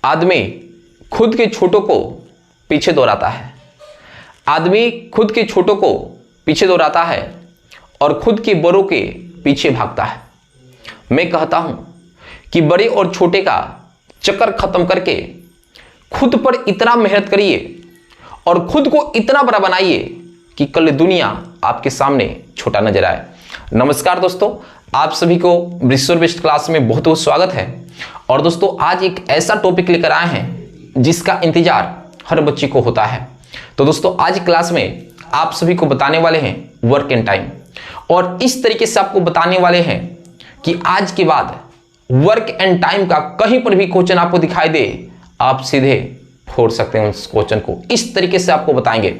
आदमी खुद के छोटों को पीछे दौड़ाता है। आदमी खुद के छोटों को पीछे दौड़ाता है और खुद के बड़ों के पीछे भागता है। मैं कहता हूं कि बड़े और छोटे का चक्कर खत्म करके खुद पर इतना मेहनत करिए और खुद को इतना बड़ा बनाइए कि कल दुनिया आपके सामने छोटा नजर आए। नमस्कार दोस्तों, आप सभी को ब्रिस्वर बेस्ट क्लास में बहुत बहुत स्वागत है। और दोस्तों, आज एक ऐसा टॉपिक लेकर आए हैं जिसका इंतजार हर बच्चे को होता है। तो दोस्तों, आज क्लास में आप सभी को बताने वाले हैं वर्क एंड टाइम, और इस तरीके से आपको बताने वाले हैं कि आज के बाद वर्क एंड टाइम का कहीं पर भी क्वेश्चन आपको दिखाई दे, आप सीधे फोड़ सकते हैं उस क्वेश्चन को। इस तरीके से आपको बताएंगे।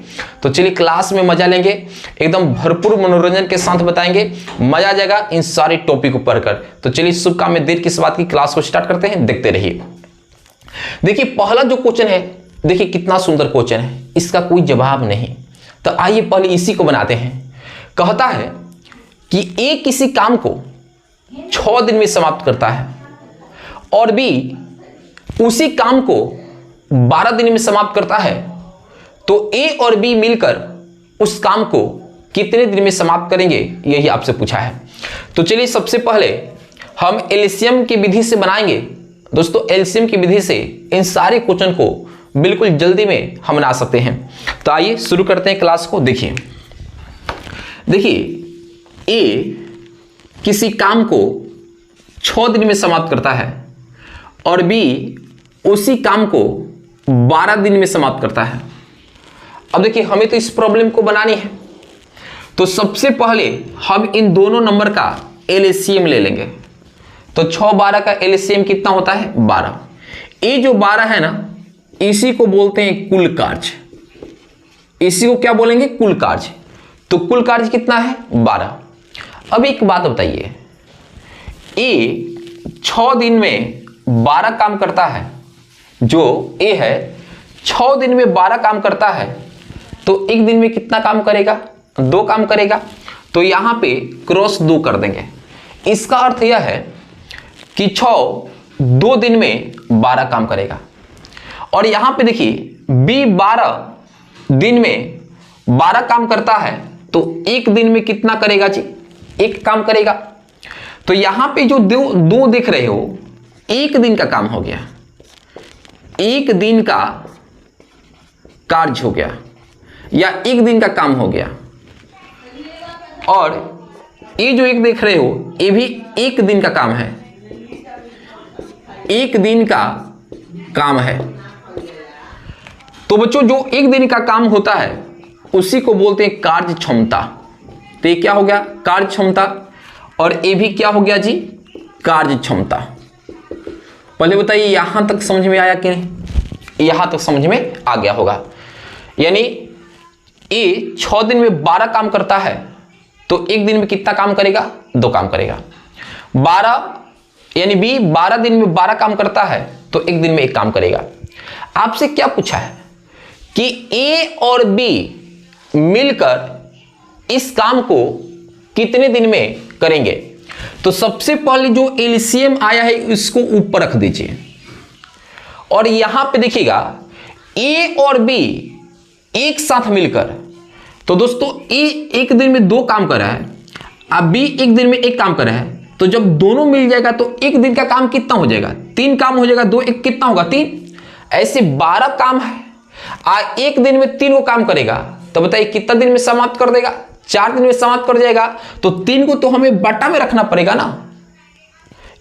तो चलिए क्लास में मजा लेंगे, एकदम भरपूर मनोरंजन के साथ बताएंगे, मजा आ जाएगा इन सारे टॉपिक को पढ़कर। तो चलिए शुभ काम में देर किस बात की, क्लास को स्टार्ट करते हैं, देखते रहिए। देखिए पहला जो क्वेश्चन है, देखिए कितना सुंदर क्वेश्चन है, इसका कोई जवाब नहीं। तो आइए पहले इसी को बनाते हैं। कहता है कि ए किसी काम को 6 दिन में समाप्त करता है और बी उसी काम को 12 दिन में समाप्त करता है, तो ए और बी मिलकर उस काम को कितने दिन में समाप्त करेंगे, यही आपसे पूछा है। तो चलिए सबसे पहले हम एलसीएम की विधि से बनाएंगे। दोस्तों, एलसीएम की विधि से इन सारे क्वेश्चन को बिल्कुल जल्दी में हम बना सकते हैं। तो आइए शुरू करते हैं क्लास को। देखिए ए किसी काम को 6 दिन में समाप्त करता है और बी उसी काम को 12 दिन में समाप्त करता है। अब देखिए हमें तो इस प्रॉब्लम को बनानी है, तो सबसे पहले हम इन दोनों नंबर का एलसीएम ले लेंगे। तो 6 12 का एलसीएम कितना होता है, 12। ये जो 12 है ना, इसी को बोलते हैं कुल कार्य। इसी को क्या बोलेंगे, कुल कार्य। तो कुल कार्य कितना है, 12। अब एक बात बताइए, ए 6 दिन में 12 काम करता है, जो ए है 6 दिन में 12 काम करता है, तो एक दिन में कितना काम करेगा, 2 काम करेगा। तो यहां पे क्रॉस 2 कर देंगे। इसका अर्थ यह है कि 6 2 दिन में 12 काम करेगा। और यहां पे देखिए बी 12 दिन में 12 काम करता है, तो एक दिन में कितना करेगा जी, 1 काम करेगा। तो यहां पे जो दो देख रहे हो, एक दिन का काम हो गया, एक दिन का कार्य हो गया, या एक दिन का काम हो गया। और ये जो एक देख रहे हो, ये भी एक दिन का काम है, एक दिन का काम है। तो बच्चों, जो एक दिन का काम होता है उसी को बोलते हैं कार्य क्षमता। तो ये क्या हो गया, कार्य क्षमता, और ये भी क्या हो गया जी, कार्य क्षमता। पहले बताइए यहां तक समझ में आया कि नहीं, यहां तक समझ में आ गया होगा। यानी ए 6 दिन में 12 काम करता है, तो एक दिन में कितना काम करेगा, 2 काम करेगा। 12 यानी बी 12 दिन में 12 काम करता है, तो एक दिन में 1 काम करेगा। आपसे क्या पूछा है कि ए और बी मिलकर इस काम को कितने दिन में करेंगे। तो सबसे पहले जो एलसीएम आया है इसको ऊपर रख दीजिए, और यहां पे देखिएगा ए और बी एक साथ मिलकर, तो दोस्तों ए एक दिन में 2 काम कर रहा है, अब बी एक दिन में 1 काम कर रहा है। तो जब दोनों मिल जाएगा तो एक दिन का काम कितना हो जाएगा, 3 काम हो जाएगा। 2 1 कितना होगा, 3। ऐसे 12 काम है, एक दिन में 3 को काम करेगा, तो बताइए कितना दिन में समाप्त कर देगा, 4 दिन में समाप्त कर जाएगा। तो 3 को तो हमें बटा में रखना पड़ेगा ना,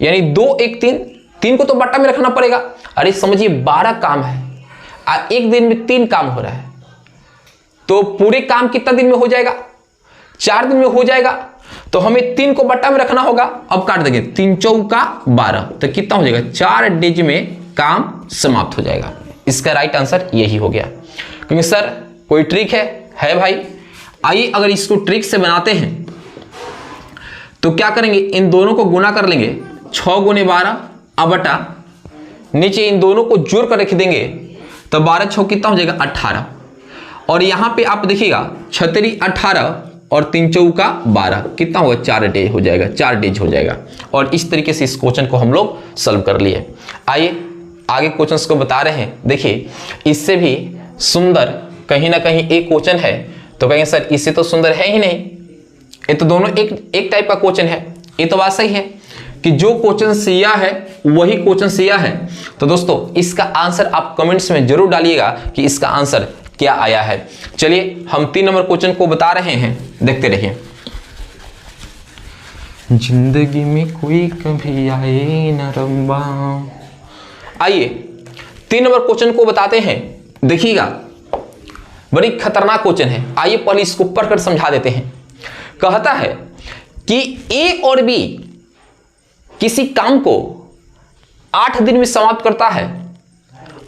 यानी 2 1 3 को तो बटा में रखना पड़ेगा। अरे समझिए 12 काम है, एक दिन में 3 काम हो रहा है, तो पूरे काम कितना दिन में हो जाएगा, 4 दिन में हो जाएगा। तो हमें 3 को बटा में रखना होगा। अब काट देंगे, 3 चौका 12, तो कितना हो जाएगा, 4 डेज में काम समाप्त हो जाएगा। इसका राइट आंसर यही हो गया। क्योंकि सर कोई ट्रिक है भाई। आइए अगर इसको ट्रिक से बनाते हैं तो क्या करेंगे, इन दोनों को गुना कर लेंगे, 6 गुने 12 बटा नीचे इन दोनों को जोड़ कर रख देंगे, तो 12 6 कितना हो जाएगा, 18। और यहां पे आप देखिएगा 6 18 और 3 चौका 12 कितना होगा, 4 डेज हो जाएगा, 4 डेज हो जाएगा। और इस तरीके से इस क्वेश्चन को हम लोग सॉल्व कर लिए। आइए आगे क्वेश्चंस को बता रहे हैं। देखिए इससे भी सुंदर कहीं ना कहीं एक क्वेश्चन है, तो कहेंगे सर इससे तो सुंदर है ही नहीं, ये तो दोनों एक टाइप का क्वेश्चन है। ये तो बात सही है कि जो क्वेश्चन सिया है वही क्वेश्चन सिया है। तो दोस्तों इसका आंसर आप कमेंट्स में जरूर डालिएगा कि इसका आंसर क्या आया है। चलिए हम 3 नंबर क्वेश्चन को बता रहे हैं, देखते रहिए। जिंदगी में कोई कभी आए न रंबा। आइए 3 नंबर क्वेश्चन को बताते हैं, देखिएगा बड़ी खतरनाक क्वेश्चन है। आइए पहले इसको पढ़कर समझा देते हैं। कहता है कि ए और बी किसी काम को 8 दिन में समाप्त करता है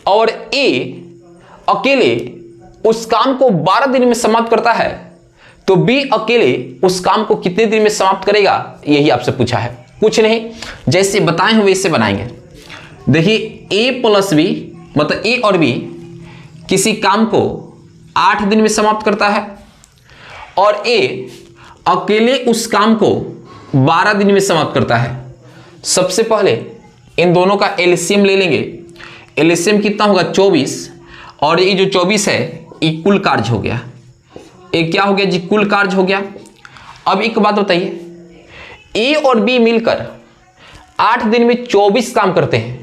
और ए अकेले उस काम को 12 दिन में समाप्त करता है, तो बी अकेले उस काम को कितने दिन में समाप्त करेगा, यही आपसे पूछा है। कुछ नहीं, जैसे बताए हैं वैसे बनाएंगे। देखिए ए प्लस बी मतलब ए और बी किसी काम को 8 दिन में समाप्त करता है और ए अकेले उस काम को 12 दिन में समाप्त करता है। सबसे पहले इन दोनों का एलसीएम ले लेंगे। एलसीएम कितना होगा 24, और ये जो 24 है ये कुल कार्य हो गया। ये क्या हो गया जी, कुल कार्य हो गया। अब एक बात बताइए, ए और बी मिलकर 8 दिन में 24 काम करते हैं।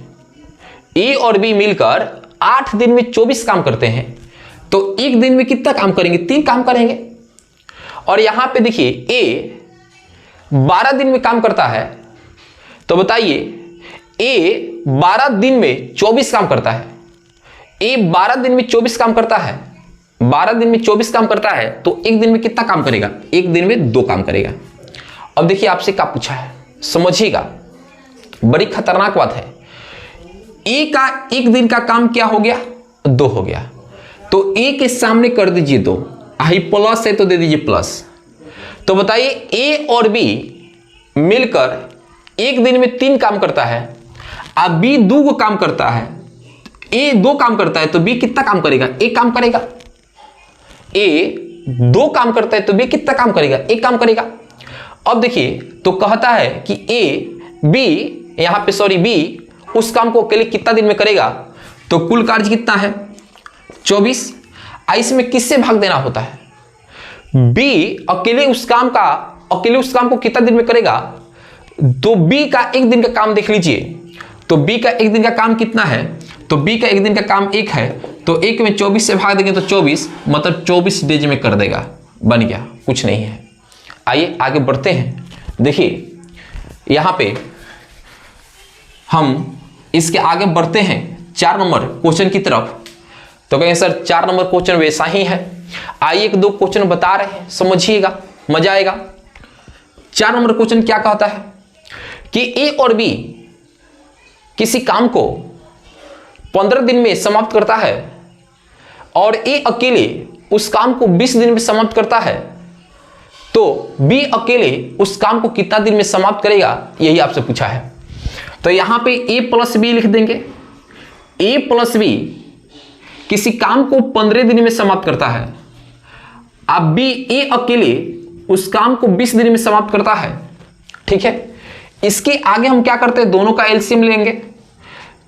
ए और बी मिलकर 8 दिन में 24 काम करते हैं, तो एक दिन में कितना काम करेंगे, 3 काम करेंगे। और यहां पे देखिए ए 12 दिन में काम करता है, तो बताइए ए 12 दिन में 24 काम करता है। ए 12 दिन में 24 काम करता है, 12 दिन में 24 काम करता है, तो एक दिन में कितना काम करेगा, एक दिन में 2 काम करेगा। अब देखिए आपसे क्या पूछा है, समझिएगा बड़ी खतरनाक बात है। ए का एक दिन का काम क्या हो गया, 2 हो गया, तो ए के सामने कर दीजिए 2, आई प्लस है तो दे दीजिए प्लस। तो बताइए ए और बी मिलकर एक दिन में 3 काम करता है, अब बी 2 को काम करता है। ए 2 काम करता है तो बी कितना काम करेगा, 1 काम करेगा। ए 2 काम करता है तो बी कितना काम करेगा, 1 काम करेगा। अब देखिए तो कहता है कि बी यहां पे सॉरी बी उस काम को अकेले कितना दिन में करेगा, तो कुल कार्य कितना है 24। इसमें किससे भाग देना होता है, बी अकेले उस काम को कितना दिन में करेगा, तो बी का एक दिन का काम देख लीजिए। तो बी का एक दिन का काम कितना है, तो बी का एक दिन का काम 1 है, तो 1 में 24 से भाग देंगे तो 24 मतलब 24 डेज में कर देगा, बन गया, कुछ नहीं है। आइए आगे बढ़ते हैं। देखिए यहां पे हम इसके आगे बढ़ते हैं 4 नंबर क्वेश्चन की तरफ। तो कहें सर 4 नंबर क्वेश्चन वैसा ही है। आइए 1-2 क्वेश्चन बता रहे हैं, समझिएगा मजा आएगा। 4 नंबर क्वेश्चन क्या कहता है कि ए और बी किसी काम को 15 दिन में समाप्त करता है और ए अकेले उस काम को 20 दिन में समाप्त करता है, तो बी अकेले उस काम को कितना दिन में समाप्त करेगा, यही आपसे पूछा है। तो यहां पे ए प्लस बी लिख देंगे। ए प्लस बी किसी काम को 15 दिन में समाप्त करता है, अब बी ए अकेले उस काम को 20 दिन में समाप्त करता है, ठीक है। इसके आगे हम क्या करते हैं, दोनों का एलसीएम लेंगे,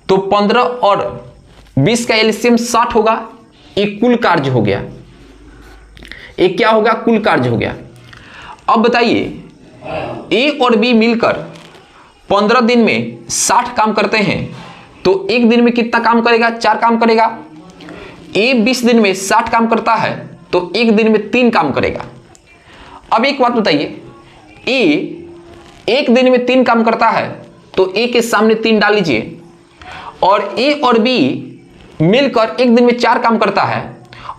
तो 15 और 20 का एलसीएम 60 होगा। एक कुल कार्य हो गया, एक क्या होगा, कुल कार्य हो गया। अब बताइए ए और बी मिलकर 15 दिन में 60 काम करते हैं, तो एक दिन में कितना काम करेगा, 4 काम करेगा। ए 20 दिन में 60 काम करता है, तो एक दिन में 3 काम करेगा। अब एक बात बताइए, ए एक दिन में 3 काम करता है, तो ए के सामने 3 डाल लीजिए, और ए और बी मिलकर एक दिन में 4 काम करता है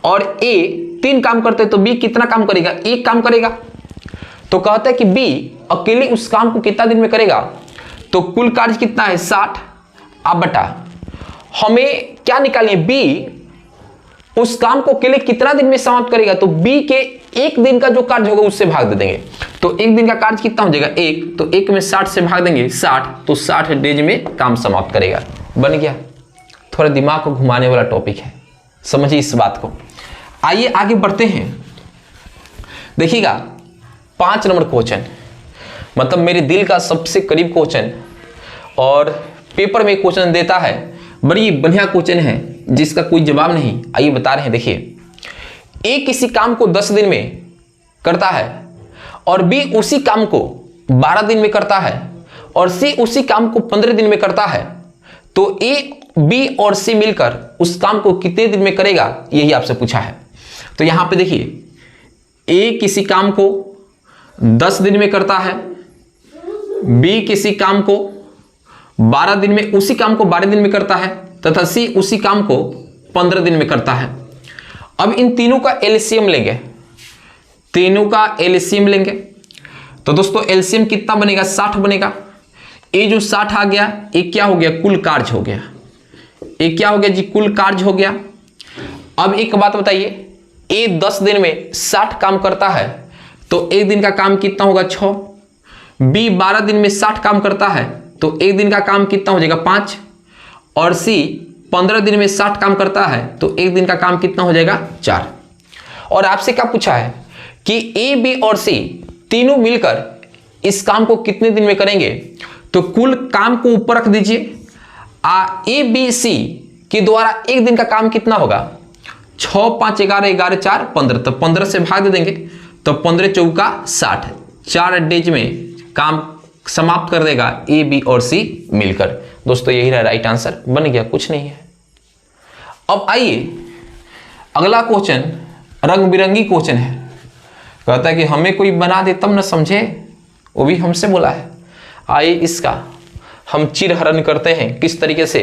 और ए 3 काम करते हैं, तो बी कितना काम करेगा, 1 काम करेगा। तो कहता है कि बी अकेले उस काम को कितना दिन में करेगा, तो कुल कार्य कितना है 60। अब बटा हमें क्या निकालें, बी उस काम को अकेले कितना दिन में समाप्त करेगा, तो बी के एक दिन का जो कार्य होगा उससे भाग दे देंगे। तो एक दिन का कार्य कितना हो जाएगा 1, तो 1 में 60 से भाग देंगे 60, तो 60 डेज में काम समाप्त करेगा, बन गया। थोड़ा दिमाग को घुमाने वाला टॉपिक है, समझिए इस बात को। आइए आगे बढ़ते हैं। देखिएगा 5 नंबर क्वेश्चन, मतलब मेरे दिल का सबसे करीब क्वेश्चन, और पेपर में क्वेश्चन देता है बड़ी बढ़िया क्वेश्चन है जिसका कोई जवाब नहीं। आइए बता रहे हैं, देखिए ए किसी काम को 10 दिन में करता है और बी उसी काम को 12 दिन में करता है और सी उसी काम को 15 दिन में करता है, तो ए बी और सी मिलकर उस काम को कितने दिन में करेगा, यही आपसे पूछा है। तो यहां पे देखिए ए किसी काम को 10 दिन में करता है, बी किसी काम को 12 दिन में, उसी काम को 12 दिन में करता है तथा सी उसी काम को 15 दिन में करता है। अब इन तीनों का एलसीएम लेंगे, तीनों का एलसीएम लेंगे। तो दोस्तों एलसीएम कितना बनेगा, 60 बनेगा। ये जो 60 आ गया, ये क्या हो गया, कुल कार्य हो गया। ये क्या हो गया जी, कुल कार्य हो गया। अब एक बात बताइए, ए 10 दिन में 60 काम करता है तो एक दिन का काम कितना होगा, 6। बी 12 दिन में 60 काम करता है तो एक दिन का काम कितना हो जाएगा, 5। और सी 15 दिन में 60 काम करता है तो एक दिन का काम कितना हो जाएगा, 4। और आपसे क्या पूछा है कि ए बी और सी तीनों मिलकर इस काम को कितने दिन में करेंगे। तो कुल काम को ऊपर रख दीजिए, ए बी सी के द्वारा एक दिन का काम कितना होगा, 6 5 11 11 4 15, तो 15 से भाग दे देंगे तो 15 चौका 60, 4 डेज में काम समाप्त कर देगा ए बी और सी मिलकर। दोस्तों यही रहा राइट आंसर, बन गया, कुछ नहीं है। अब आइए अगला क्वेश्चन रंग बिरंगी क्वेश्चन है। कहता है कि हमें कोई बना दे तब न समझे, वो भी हमसे बोला है। आइए इसका हम चिरहरण करते हैं किस तरीके से,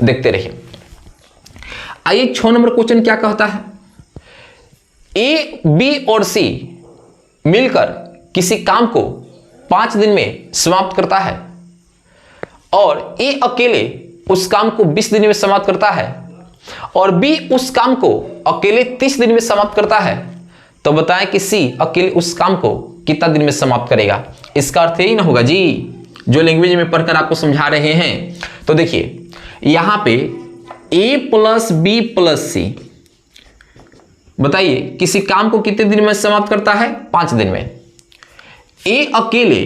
देखते रहिए। आइए 6 नंबर क्वेश्चन क्या कहता है, ए बी और सी मिलकर किसी काम को 5 दिन में समाप्त करता है और ए अकेले उस काम को 20 दिन में समाप्त करता है और बी उस काम को अकेले 30 दिन में समाप्त करता है। तो बताएं कि सी अकेले उस काम को कितना दिन में समाप्त करेगा। इसका अर्थ यही ना होगा जी, जो लैंग्वेज में पढ़कर आपको समझा रहे हैं। तो देखिए यहां पे ए प्लस बी प्लस सी, बताइए किसी काम को कितने दिन में समाप्त करता है, 5 दिन में। ए अकेले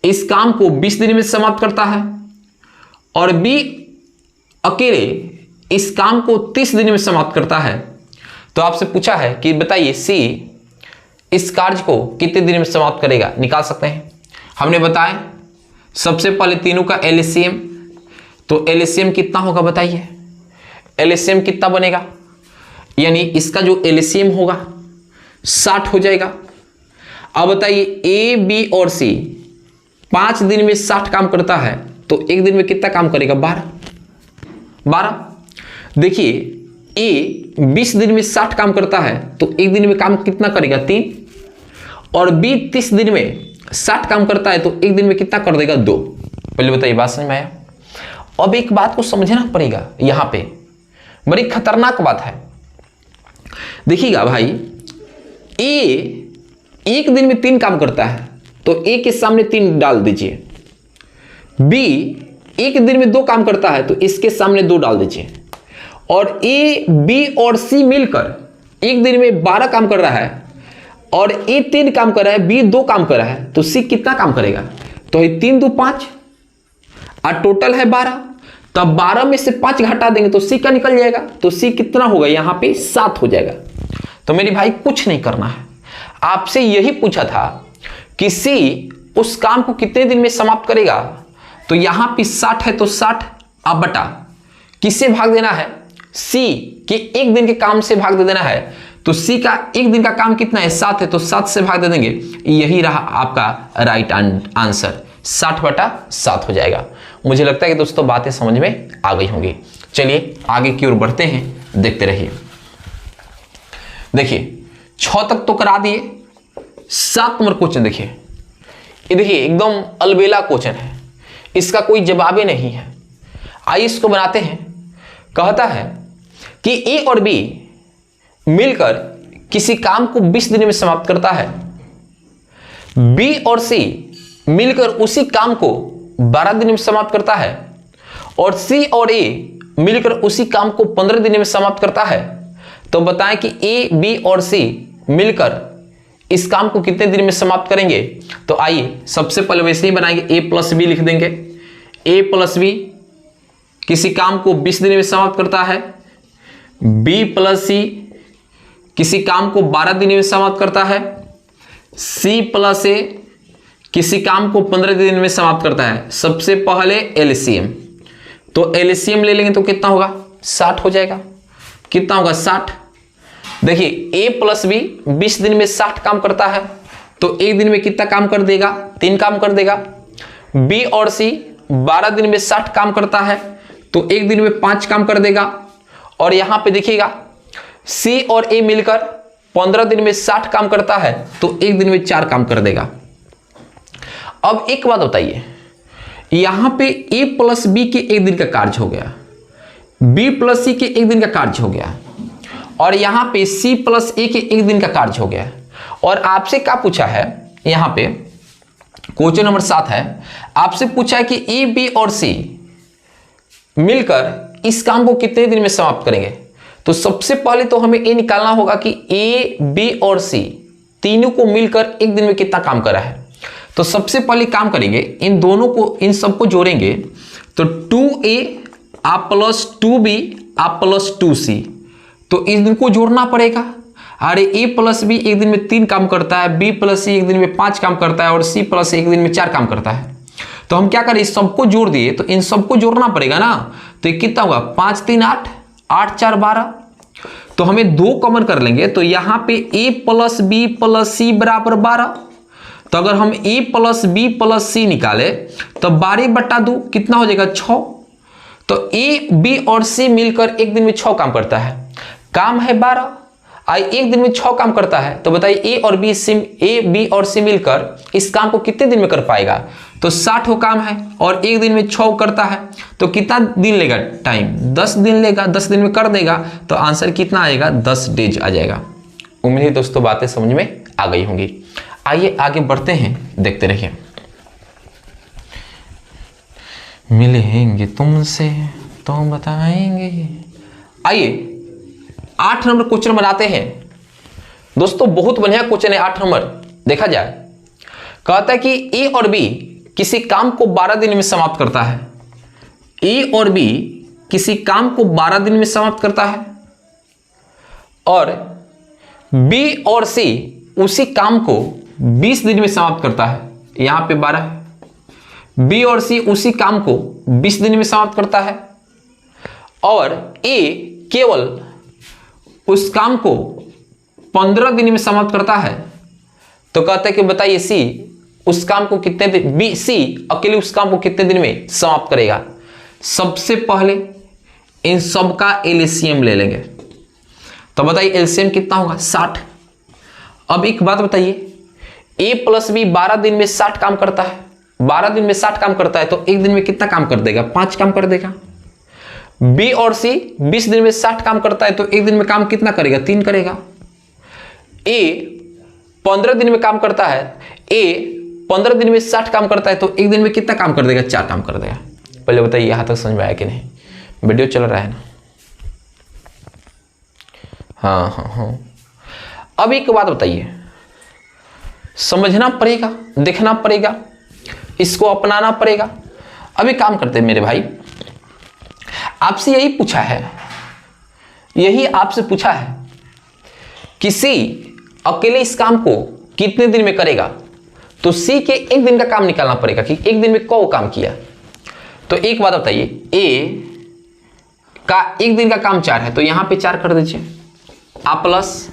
इस काम को 20 दिन में समाप्त करता है और बी अकेले इस काम को 30 दिन में समाप्त करता है। तो आपसे पूछा है कि बताइए सी इस कार्य को कितने दिन में समाप्त करेगा, निकाल सकते हैं। हमने बताया सबसे पहले तीनों का एलसीएम, तो एलसीएम कितना होगा बताइए, एलसीएम कितना बनेगा, यानी इसका जो एलसीएम होगा 60 हो जाएगा। अब बताइए ए बी और सी 5 दिन में 60 काम करता है तो एक दिन में कितना काम करेगा, 12। देखिए ए 20 दिन में 60 काम करता है तो एक दिन में काम कितना करेगा, 3। और बी 30 दिन में 60 काम करता है तो एक दिन में कितना कर देगा, 2। पहले बताइए बात समझ में आया। अब एक बात को समझना पड़ेगा, यहां पे बड़ी खतरनाक बात है। देखिएगा भाई, ए एक दिन में 3 काम करता है तो ए के सामने 3 डाल दीजिए। बी एक दिन में 2 काम करता है तो इसके सामने 2 डाल दीजिए। और ए बी और सी मिलकर एक दिन में 12 काम कर रहा है और ए 3 काम कर रहा है, बी 2 काम कर रहा है, तो सी कितना काम करेगा, तो 3 2 5 और टोटल है 12। तब 12 में से 5 घटा देंगे तो सी क्या निकल जाएगा, तो सी कितना होगा, यहां पे 7 हो जाएगा। तो मेरे भाई कुछ नहीं करना है, आपसे यही पूछा था कि सी उस काम को कितने दिन में समाप्त करेगा। तो यहां पे 60 है तो 60 अब बटा किससे भाग देना है, सी के एक दिन के काम से भाग दे देना है। तो सी का एक दिन का काम कितना है, 7 है तो 7 से भाग दे देंगे। यही रहा आपका राइट आंसर, 60/7 हो जाएगा। मुझे लगता है कि दोस्तों बातें समझ में आ गई होंगी। चलिए आगे की ओर बढ़ते हैं, देखते रहिए। देखिए 6 तक तो करा दिए, 7 नंबर क्वेश्चन देखिए। ये देखिए एकदम अलबेला क्वेश्चन है, इसका कोई जवाब ही नहीं है। आइए इसको बनाते हैं। कहता है कि ए और बी मिलकर किसी काम को 20 दिन में समाप्त करता है, बी और सी मिलकर उसी काम को 12 दिन में समाप्त करता है और सी और ए मिलकर उसी काम को 15 दिन में समाप्त करता है। तो बताएं कि ए बी और सी मिलकर इस काम को कितने दिन में समाप्त करेंगे। तो आइए सबसे पहले वैसे ही बनाएंगे, ए प्लस बी लिख देंगे। ए प्लस बी किसी काम को 20 दिन में समाप्त करता है। बी प्लस सी किसी काम को 12 दिन में समाप्त करता है। सी प्लस ए किसी काम को 15 दिन में समाप्त करता है। सबसे पहले एलसीएम, तो एलसीएम ले लेंगे तो कितना होगा 60 हो जाएगा। कितना होगा 60। देखिए ए प्लस बी 20 दिन में 60 काम करता है, तो एक दिन में कितना काम कर देगा 3 काम कर देगा। बी और सी 12 दिन में 60 काम करता है, तो एक दिन में 5 काम कर देगा। और यहां पे देखिएगा सी और ए मिलकर 15 दिन में 60 काम करता है, तो एक दिन में 4 काम कर देगा। अब एक बात बताइए, यहां पे ए प्लस बी के एक दिन का कार्य हो गया, बी प्लस सी के एक दिन का कार्य हो गया, और यहां पे सी प्लस ए के एक दिन का कार्य हो गया। और आपसे क्या पूछा है, यहां पे क्वेश्चन नंबर 7 है, आपसे पूछा है कि ए बी और सी मिलकर इस काम को कितने दिन में समाप्त करेंगे। तो सबसे पहले तो हमें ये निकालना होगा कि ए बी और सी तीनों को मिलकर एक दिन में कितना काम करा है। तो सबसे पहले काम करेंगे, इन दोनों को, इन सबको जोड़ेंगे, तो 2a आप प्लस 2b आप प्लस 2c, तो इस दिन को जोड़ना पड़ेगा। अरे ए प्लस बी एक दिन में 3 काम करता है, बी प्लस सी एक दिन में 5 काम करता है, और सी प्लस एक दिन में 4 काम करता है। तो हम क्या करें, इस सबको जोड़ दिए, तो इन सबको जोड़ना पड़ेगा ना। तो ये कितना होगा 5 3 8, 8 4 12। तो हमें 2 कॉमन कर लेंगे, तो यहां पे ए प्लस बी प्लस सी बराबर 12। तो अगर हम ए प्लस बी प्लस सी निकाले तो 12/2 कितना हो जाएगा 6। तो ए बी और सी मिलकर एक दिन में 6 काम करता है, काम है 12, आई एक दिन में 6 काम करता है। तो बताइए ए बी और सी मिलकर इस काम को कितने दिन में कर पाएगा। तो 60 काम है और एक दिन में 6 करता है, तो कितना दिन लेगा टाइम 10 दिन लेगा, 10 दिन में कर देगा। तो आंसर कितना आएगा 10 डेज आ जाएगा। उम्मीद है दोस्तों बातें समझ में आ गई होंगी। आइए आगे बढ़ते हैं, देखते रहिए। मिलेंगे तुमसे तो बताएंगे। आइए 8 नंबर क्वेश्चन बनाते हैं दोस्तों। बहुत बढ़िया क्वेश्चन है 8 नंबर। देखा जाए, कहता है कि ए और बी किसी काम को 12 दिन में समाप्त करता है। ए और बी किसी काम को 12 दिन में समाप्त करता है, और बी और सी उसी काम को 20 दिन में समाप्त करता है। यहां पे 12 है। बी और सी उसी काम को 20 दिन में समाप्त करता है, और ए केवल उस काम को 15 दिन में समाप्त करता है। तो कहता है कि बताइए सी उस काम को कितने दिन, बी सी अकेले उस काम को कितने दिन में समाप्त करेगा। सबसे पहले इन सब का एलसीएम ले लेंगे, तो बताइए एलसीएम कितना होगा 60। अब एक बात बताइए, ए प्लस बी 12 दिन में 60 काम करता है, 12 दिन में 60 काम करता है, तो एक दिन में कितना काम कर देगा 5 काम कर देगा। बी और सी 20 दिन में 60 काम करता है, तो एक दिन में काम कितना करेगा 3 करेगा। ए 15 दिन में काम करता है, ए 15 दिन में 60 काम करता है, तो एक दिन में कितना काम कर देगा 4 काम कर देगा। पहले बताइए यहां तक समझ में आया कि नहीं, वीडियो चल रहा है ना। हाँ। अब एक बात बताइए, समझना पड़ेगा, देखना पड़ेगा, इसको अपनाना पड़ेगा। अभी काम करते हैं मेरे भाई, आपसे यही पूछा है, यही आपसे पूछा है किसी अकेले इस काम को कितने दिन में करेगा। तो सी के एक दिन का काम निकालना पड़ेगा कि एक दिन में कौ काम किया। तो एक बात बताइए, ए का एक दिन का काम 4 है, तो यहां पे 4 कर दीजिए। आ प्लस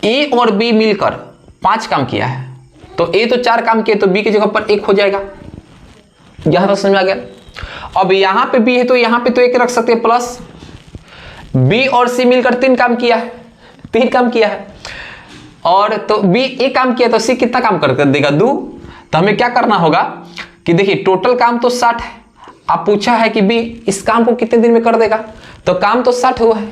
ए और बी मिलकर 5 काम किया है, तो ए तो 4 काम किए, तो बी की जगह पर 1 हो जाएगा। यहां तक समझ में आ गया। अब यहां पे बी है तो यहां पे तो 1 रख सकते हैं प्लस। बी और सी मिलकर 3 काम किया है, 3 काम किया है, और तो बी 1 काम किया, तो सी कितना काम कर देगा 2। तो हमें क्या करना होगा कि देखिए टोटल काम तो 60 है, आप पूछा है कि बी इस काम को कितने दिन में कर देगा, तो काम तो 60 हुआ है।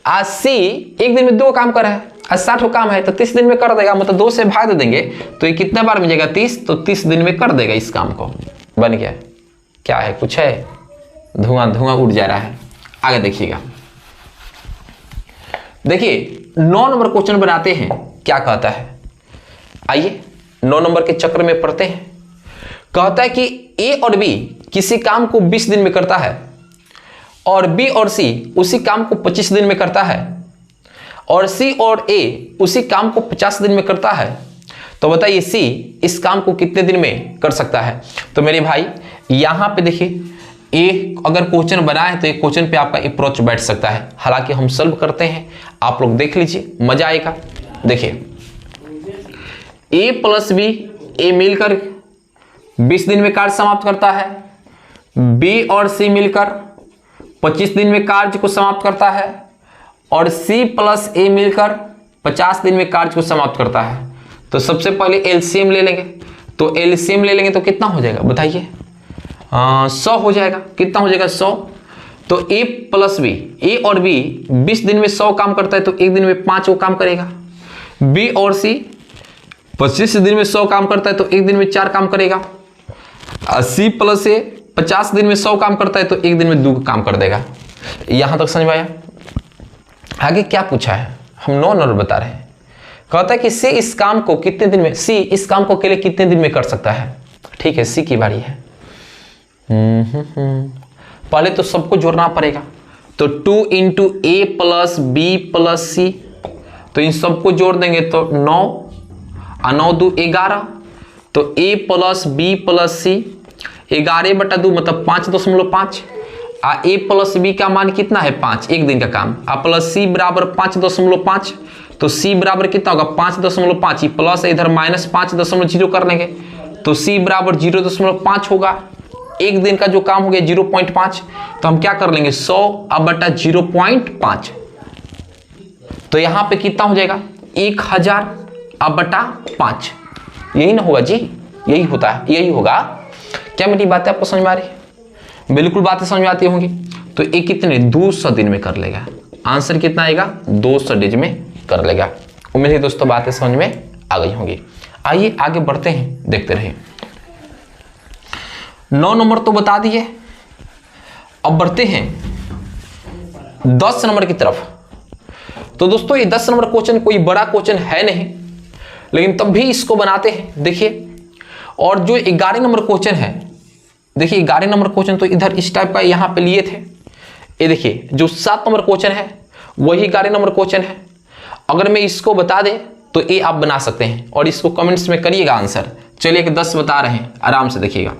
आज सी एक दिन में 2 काम करा है, आज 60 काम है, तो 30 दिन में कर देगा, मतलब 2 से भाग दे देंगे, तो ये कितने बार मिलेगा 30, तो 30 दिन में कर देगा इस काम को। बन गया। क्या है, कुछ है, धुआं धुआं उड़ जा रहा है। आगे देखिएगा, देखिए 9 नंबर क्वेश्चन बनाते हैं, क्या कहता है। आइए 9 नंबर के चक्र में पढ़ते हैं। कहता है कि ए और बी किसी काम को 20 दिन में करता है, और बी और सी उसी काम को 25 दिन में करता है और सी और ए उसी काम को 50 दिन में करता है, तो बताइए सी इस काम को कितने दिन में कर सकता है। तो मेरे भाई यहां पे देखिए, ए अगर क्वेश्चन बना है तो एक क्वेश्चन पे आपका अप्रोच बैठ सकता है। हालांकि हम सॉल्व करते हैं, आप लोग देख लीजिए, मजा आएगा। देखिए ए प्लस बी, ए मिलकर 20 दिन में कार्य समाप्त करता है, बी और सी मिलकर 25 दिन में कार्य को समाप्त करता है और सी प्लस ए मिलकर 50 दिन में कार्य को समाप्त करता है। तो सबसे पहले एलसीएम ले लेंगे, तो एलसीएम ले लेंगे तो कितना हो जाएगा बताइए, 100 हो जाएगा। कितना हो जाएगा 100। तो ए प्लस बी, ए और बी 20 दिन में 100 काम करता है तो एक दिन में 5 वो काम करेगा। बी और सी 25 दिन में 100 काम करता है तो एक दिन में 4 काम करेगा। सी प्लस ए 50 दिन में 100 काम करता है तो एक दिन में 2 काम कर देगा। यहां तक समझ में आया। आगे क्या पूछा है, हम नॉन बता रहे हैं। कहता है कि सी इस काम को कितने दिन में, सी इस काम को अकेले कितने दिन में कर सकता है। ठीक है, सी की बारी है। पहले तो सबको जोड़ना पड़ेगा, तो 2 इंटू ए प्लस बी प्लस सी, तो इन सबको जोड़ देंगे तो 9 और 9 2 11, तो ए प्लस बी प्लस सी 11/2 मतलब 5.5 आ ए प्लस बी का मान कितना है 5, एक दिन का काम, आ प्लस सी बराबर 5.5, तो सी बराबर कितना होगा 5.5, प्लस इधर -5.0 कर लेंगे तो सी बराबर 0.5 होगा। एक दिन का जो काम हो गया 0.5, तो हम क्या कर लेंगे 100/0.5, तो यहां पे कितना हो जाएगा 1000/5, यही ना होगा जी, यही होता है, यही होगा। क्या मेरी बातें आपको समझ में आ रही है? बिल्कुल बातें समझ में आती होंगी। तो ये कितने 200 दिन में कर लेगा। आंसर कितना आएगा 200 डेज में कर लेगा। उम्मीद है दोस्तों बातें समझ में आ गई होंगी। आइए आगे बढ़ते हैं, देखते रहिए। 9 नंबर तो बता दिए, अब बढ़ते हैं 10 नंबर की तरफ। तो दोस्तों ये 10 नंबर क्वेश्चन कोई बड़ा क्वेश्चन है नहीं, लेकिन तब भी इसको बनाते हैं। देखिए, और जो 11 नंबर क्वेश्चन है, देखिए 11 नंबर क्वेश्चन तो इधर इस टाइप का यहां पे लिए थे। ये देखिए जो 7 नंबर क्वेश्चन है वही 11 नंबर क्वेश्चन है। अगर मैं इसको बता दें तो ये आप बना सकते हैं और इसको कमेंट्स में करिएगा आंसर। चलिए 10 बता रहे हैं, आराम से देखिएगा।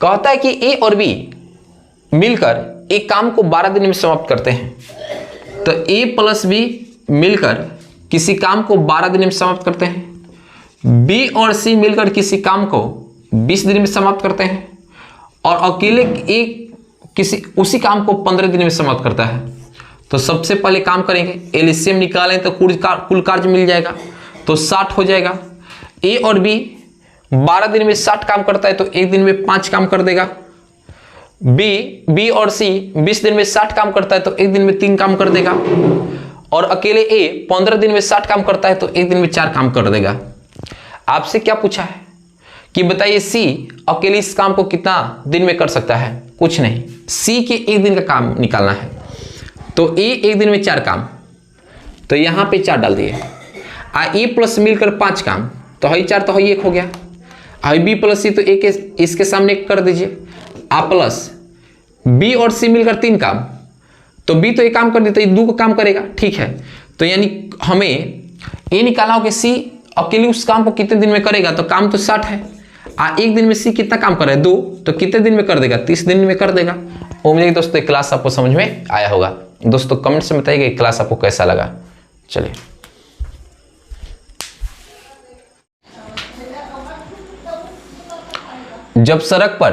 कहता है कि ए और बी मिलकर एक काम को 12 दिन में समाप्त करते हैं, तो ए प्लस बी मिलकर किसी काम को 12 दिन में समाप्त करते हैं, बी और सी मिलकर किसी काम को 20 दिन में समाप्त करते हैं, और अकेले एक किसी उसी काम को 15 दिन में समाप्त करता है। तो सबसे पहले काम करेंगे, एलसीएम निकालें तो कुल कार्य मिल जाएगा, तो 60 हो जाएगा। ए और बी 12 दिन में 60 काम करता है तो एक दिन में 5 काम कर देगा। बी और सी 20 दिन में 60 काम करता है तो एक दिन में 3 काम कर देगा, और अकेले ए 15 दिन में 60 काम करता है तो एक दिन में 4 काम कर देगा। आपसे क्या पूछा है कि बताइए सी अकेले इस काम को कितना दिन में कर सकता है। कुछ नहीं, सी के एक दिन का काम निकालना है, तो ए एक दिन में 4 काम, तो यहां पे 4 डाल दिए। ए प्लस मिलकर 5 काम, तो है 4 तो है 1 हो गया। आई बी प्लस सी तो एक इसके सामने कर दीजिए। आ प्लस बी और सी मिलकर 3 काम, तो बी तो एक काम कर देता है, 2 का काम करेगा। ठीक है, तो यानी हमें ये निकाला हो कि सी अकेले उस काम को कितने दिन में करेगा, तो काम तो 60 है। एक दिन में सी कितना काम कर रहा है 2, तो कितने दिन में कर देगा 30 दिन में कर देगा। उम्मीद है दोस्तों क्लास आपको समझ में आया होगा। दोस्तों कमेंट्स में बताइएगा क्लास आपको कैसा लगा। चलिए जब सड़क पर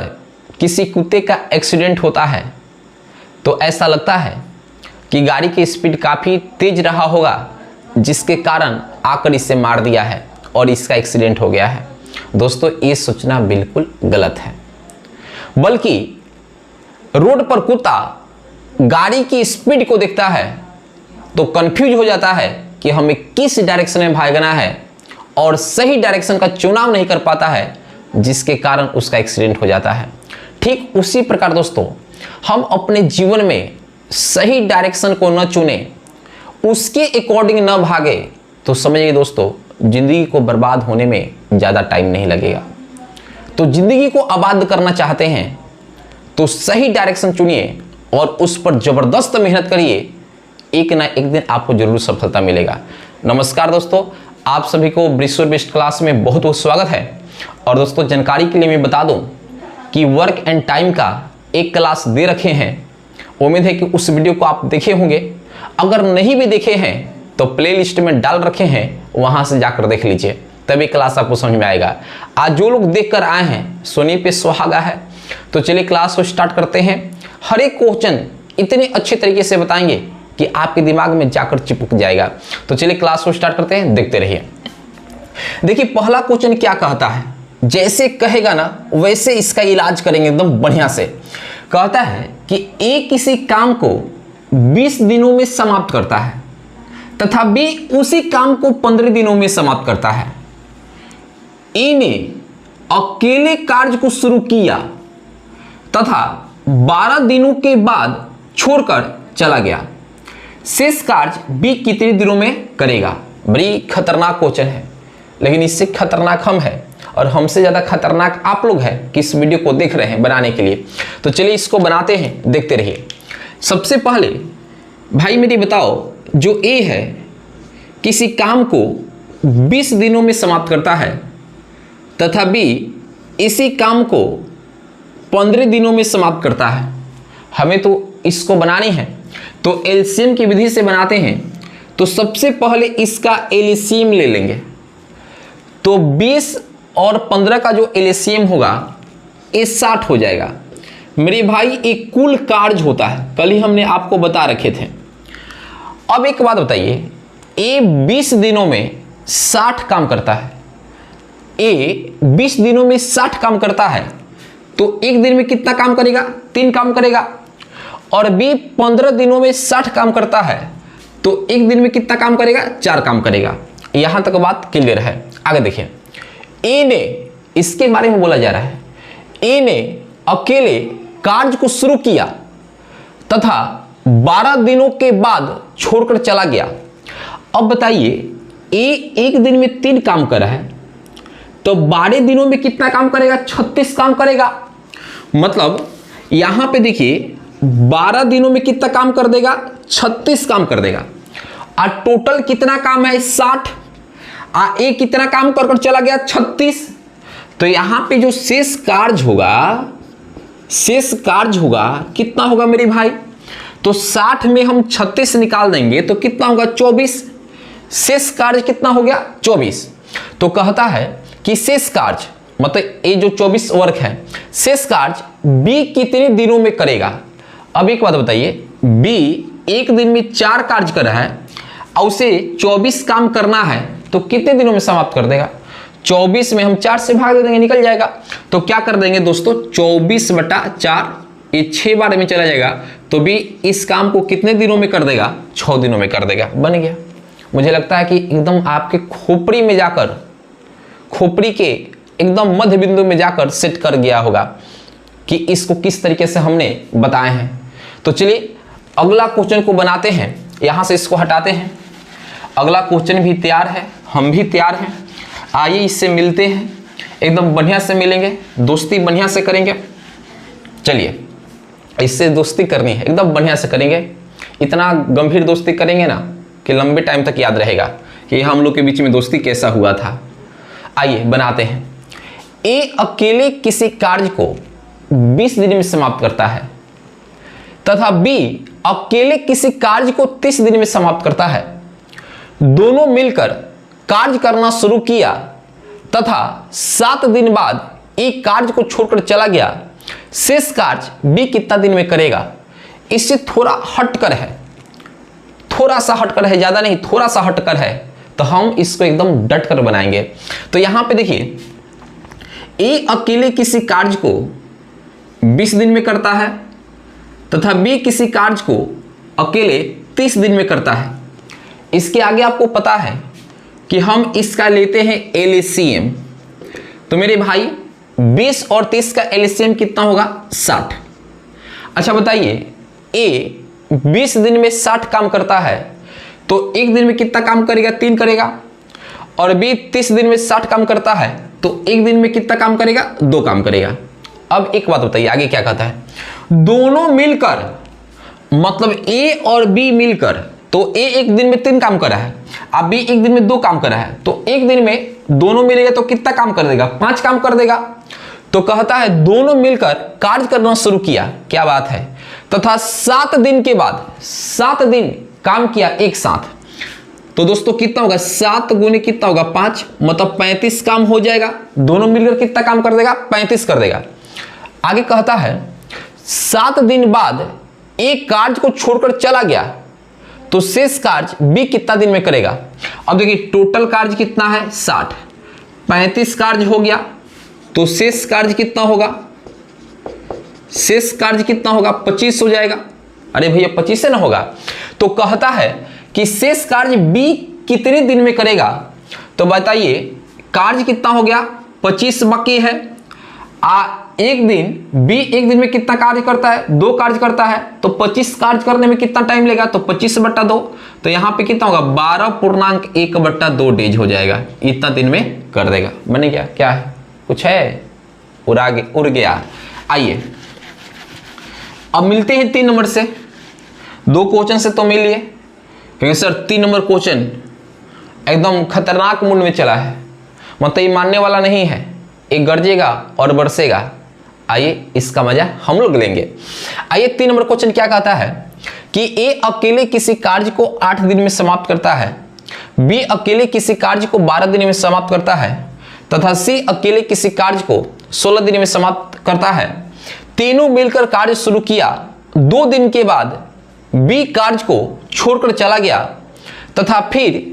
किसी कुत्ते का एक्सीडेंट होता है तो ऐसा लगता है कि गाड़ी की स्पीड काफी तेज रहा होगा, जिसके कारण आकर इसे मार दिया है और इसका एक्सीडेंट हो गया है। दोस्तों ये सोचना बिल्कुल गलत है, बल्कि रोड पर कुत्ता गाड़ी की स्पीड को देखता है तो कंफ्यूज हो जाता है कि हमें किस डायरेक्शन में भागना है, और सही डायरेक्शन का चुनाव नहीं कर पाता है, जिसके कारण उसका एक्सीडेंट हो जाता है। ठीक उसी प्रकार दोस्तों हम अपने जीवन में सही डायरेक्शन को न चुने, उसके अकॉर्डिंग न भागे, तो समझिए दोस्तों जिंदगी को बर्बाद होने में ज़्यादा टाइम नहीं लगेगा। तो जिंदगी को आबाद करना चाहते हैं तो सही डायरेक्शन चुनिए और उस पर जबरदस्त मेहनत करिए, एक ना एक दिन आपको जरूर सफलता मिलेगा। नमस्कार दोस्तों, आप सभी को ब्रिस्वर बेस्ट क्लास में बहुत बहुत स्वागत है। और दोस्तों, जानकारी के लिए मैं बता दूं कि वर्क एंड टाइम का एक क्लास दे रखे हैं। उम्मीद है कि उस वीडियो को आप देखे होंगे। अगर नहीं भी देखे हैं तो प्लेलिस्ट में डाल रखे हैं, वहां से जाकर देख लीजिए, तभी क्लास आपको समझ में आएगा। आज जो लोग देख कर आए हैं, सोने पे सुहागा है। तो चलिए क्लास को स्टार्ट करते हैं। हर एक क्वेश्चन इतने अच्छे तरीके से बताएंगे कि आपके दिमाग में जाकर चिपक जाएगा। तो चलिए क्लास को स्टार्ट करते हैं, देखते रहिए। देखिए पहला क्वेश्चन क्या कहता है, जैसे कहेगा ना वैसे इसका इलाज करेंगे एकदम बढ़िया से। कहता है कि ए किसी काम को 20 दिनों में समाप्त करता है तथा बी उसी काम को 15 दिनों में समाप्त करता है। ए ने अकेले कार्य को शुरू किया तथा 12 दिनों के बाद छोड़कर चला गया। शेष कार्य बी कितने दिनों में करेगा। बड़ी खतरनाक क्वेश्चन है, लेकिन इससे खतरनाक हम है और हमसे ज़्यादा खतरनाक आप लोग हैं कि इस वीडियो को देख रहे हैं बनाने के लिए। तो चलिए इसको बनाते हैं, देखते रहिए। सबसे पहले भाई मेरी बताओ, जो ए है किसी काम को 20 दिनों में समाप्त करता है तथा बी इसी काम को 15 दिनों में समाप्त करता है। हमें तो इसको बनानी है, तो एलसीएम की विधि से बनाते हैं। तो सबसे पहले इसका एलसीएम ले लेंगे। तो 20 और 15 का जो एलसीएम होगा ये 60 हो जाएगा। मेरे भाई एक कुल कार्य होता है, कल ही हमने आपको बता रखे थे। अब एक बात बताइए, ए 20 दिनों में 60 काम करता है। ए 20 दिनों में 60 काम करता है तो एक दिन में कितना काम करेगा? 3 काम करेगा। और बी 15 दिनों में 60 काम करता है तो एक दिन में कितना काम करेगा? 4 काम करेगा। यहां तक बात क्लियर है। आगे देखिए, ए ने, इसके बारे में बोला जा रहा है, ए ने अकेले कार्य को शुरू किया तथा 12 दिनों के बाद छोड़कर चला गया। अब बताइए, ए एक दिन में 3 काम कर रहा है तो 12 दिनों में कितना काम करेगा? 36 काम करेगा। मतलब यहां पे देखिए 12 दिनों में कितना काम कर देगा? 36 काम कर देगा। और टोटल कितना काम है? 60। ए कितना काम कर चला गया? 36। तो यहां पे जो शेष कार्य होगा कितना होगा मेरे भाई? तो 60 में हम 36 निकाल देंगे तो कितना होगा? 24। शेष कार्य कितना हो गया? 24। तो कहता है कि शेष कार्य, मतलब ये जो 24 वर्क है, शेष कार्य बी कितने दिनों में करेगा। अब एक बात बताइए, बी एक दिन में 4 कार्य कर रहा है और उसे 24 काम करना है तो कितने दिनों में समाप्त कर देगा? 24 में हम 4 से भाग दे देंगे, निकल जाएगा। तो क्या कर देंगे दोस्तों, 24/4, ये 6 बार में चला जाएगा। तो भी इस काम को कितने दिनों में कर देगा? 6 दिनों में कर देगा। बन गया। मुझे लगता है कि एकदम आपके खोपड़ी में जाकर, खोपड़ी के एकदम मध्य बिंदु में जाकर सेट कर गया होगा कि इसको किस तरीके से हमने बताए हैं। तो चलिए अगला क्वेश्चन को बनाते हैं। यहां से इसको हटाते हैं। अगला क्वेश्चन भी तैयार है, हम भी तैयार हैं। आइए इससे मिलते हैं, एकदम बढ़िया से मिलेंगे, दोस्ती बढ़िया से करेंगे। चलिए इससे दोस्ती करनी है, एकदम बढ़िया से करेंगे। इतना गंभीर दोस्ती करेंगे ना कि लंबे टाइम तक याद रहेगा कि हम लोग के बीच में दोस्ती कैसा हुआ था। आइए बनाते हैं। ए अकेले किसी कार्य को 20 दिन में समाप्त करता है तथा बी अकेले किसी कार्य को 30 दिन में समाप्त करता है। दोनों मिलकर कार्य करना शुरू किया तथा 7 दिन बाद एक कार्य को छोड़कर चला गया। शेष कार्य बी कितना दिन में करेगा। इससे थोड़ा हटकर है, थोड़ा सा हटकर है, ज्यादा नहीं, थोड़ा सा हटकर है। तो हम इसको एकदम डट कर बनाएंगे। तो यहां पे देखिए, ए अकेले किसी कार्य को 20 दिन में करता है तथा बी किसी कार्य को अकेले 30 दिन में करता है। इसके आगे आपको पता है कि हम इसका लेते हैं एलसीएम। तो मेरे भाई 20 और 30 का एलसीएम कितना होगा? 60। अच्छा बताइए, ए 20 दिन में 60 काम करता है तो एक दिन में कितना काम करेगा? 3 करेगा। और बी 30 दिन में 60 काम करता है तो एक दिन में कितना काम करेगा? 2 काम करेगा। अब एक बात बताइए आगे क्या कहता है, दोनों मिलकर, मतलब ए और बी मिलकर, तो ए एक दिन में 3 काम कर रहा है, अब बी एक दिन में 2 काम कर रहा है, तो एक दिन में दोनों मिलेगा तो कितना काम कर देगा, 5 काम कर देगा। तो कहता है दोनों मिलकर कार्य करना शुरू किया, क्या बात है, तथा 7 दिन के बाद 7 दिन काम किया एक साथ। तो दोस्तों कितना होगा, 7 गुने कितना होगा 5, मतलब 35 काम हो जाएगा। दोनों मिलकर कितना काम कर देगा, 35 कर देगा। आगे कहता है 7 दिन बाद एक कार्य को छोड़कर चला गया तो शेष कार्य बी कितना दिन में करेगा। अब देखिए टोटल कार्य कितना है 60, 35 कार्य हो गया तो शेष कार्य कितना होगा, शेष कार्य कितना होगा 25 हो जाएगा। अरे भैया 25 से ना होगा, तो कहता है कि शेष कार्य बी कितने दिन में करेगा। तो बताइए कार्य कितना हो गया 25 बाकी है, एक दिन बी एक दिन में कितना कार्य करता है, 2 कार्य करता है, तो 25 कार्य करने में कितना टाइम लेगा, तो 25/2, तो यहां पे कितना होगा 12.1/2 डेज हो जाएगा, इतना दिन में कर देगा। बने गया, क्या है कुछ है, उड़ गया। आइए अब मिलते हैं 3 नंबर से। 2 क्वेश्चन से तो मिल लिए, क्योंकि सर 3 नंबर क्वेश्चन एकदम खतरनाक मूड में चला है, मतलब ये मानने वाला नहीं है, एक गरजेगा और बरसेगा। आइए इसका मजा हम लोग लेंगे। आइए 3 नंबर क्वेश्चन क्या कहता है कि ए अकेले किसी कार्य को 8 दिन में समाप्त करता है, बी अकेले किसी कार्य को 12 दिन में समाप्त करता है तथा सी अकेले किसी कार्य को 16 दिन में समाप्त करता है। तीनों मिलकर कार्य शुरू किया, 2 दिन के बाद बी कार्य को छोड़कर चला गया तथा फिर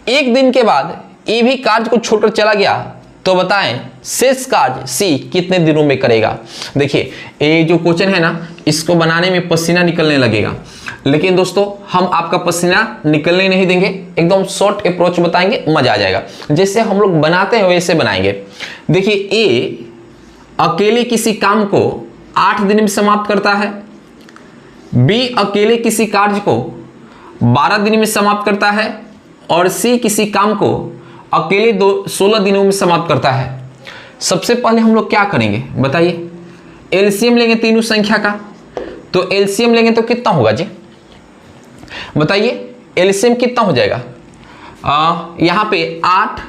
1 दिन के बाद ए भी कार्य को छोड़कर चला गया, तो बताएं शेष कार्य सी कितने दिनों में करेगा। देखिए ये जो क्वेश्चन है ना, इसको बनाने में पसीना निकलने लगेगा, लेकिन दोस्तों हम आपका पसीना निकलने नहीं देंगे, एकदम शॉर्ट अप्रोच बताएंगे, मजा आ जाएगा। जैसे हम लोग बनाते हैं वैसे बनाएंगे। देखिए ए अकेले किसी काम को 8 दिन में समाप्त करता है, बी अकेले किसी कार्य को 12 दिन में समाप्त करता है और सी किसी काम को अकेले 16 दिनों में समाप्त करता है। सबसे पहले हम लोग क्या करेंगे बताइए, एलसीएम लेंगे तीनों संख्या का, तो एलसीएम लेंगे तो कितना होगा जी बताइए, एलसीएम कितना हो जाएगा, यहाँ पे 8,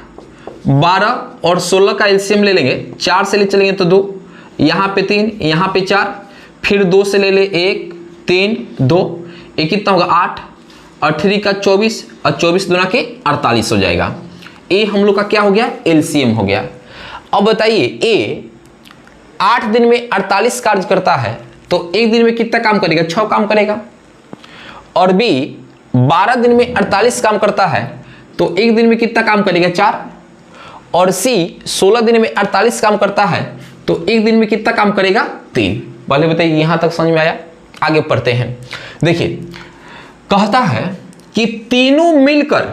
12 और 16 का एलसीएम ले लेंगे, 4 से ले चलेंगे तो 2, यहाँ पे 3, यहाँ पे 4, फिर 2 से ले ले 1, 3, 2, ये कितना होगा 8, 8 का 24 और 24 दूना के 48 हो जाएगा। ए हम लोग का क्या हो गया, एलसीएम हो गया। अब बताइए ए 8 दिन में 48 कार्य करता है, तो एक दिन में कितना काम करेगा, 6 काम करेगा, और बी 12 दिन में 48 काम करता है, तो एक दिन में कितना काम करेगा 4, और सी 16 दिन में 48 काम करता है, तो एक दिन में कितना काम करेगा 3। पहले बताइए यहां तक समझ में आया, आगे पढ़ते हैं। देखिए कहता है कि तीनों मिलकर,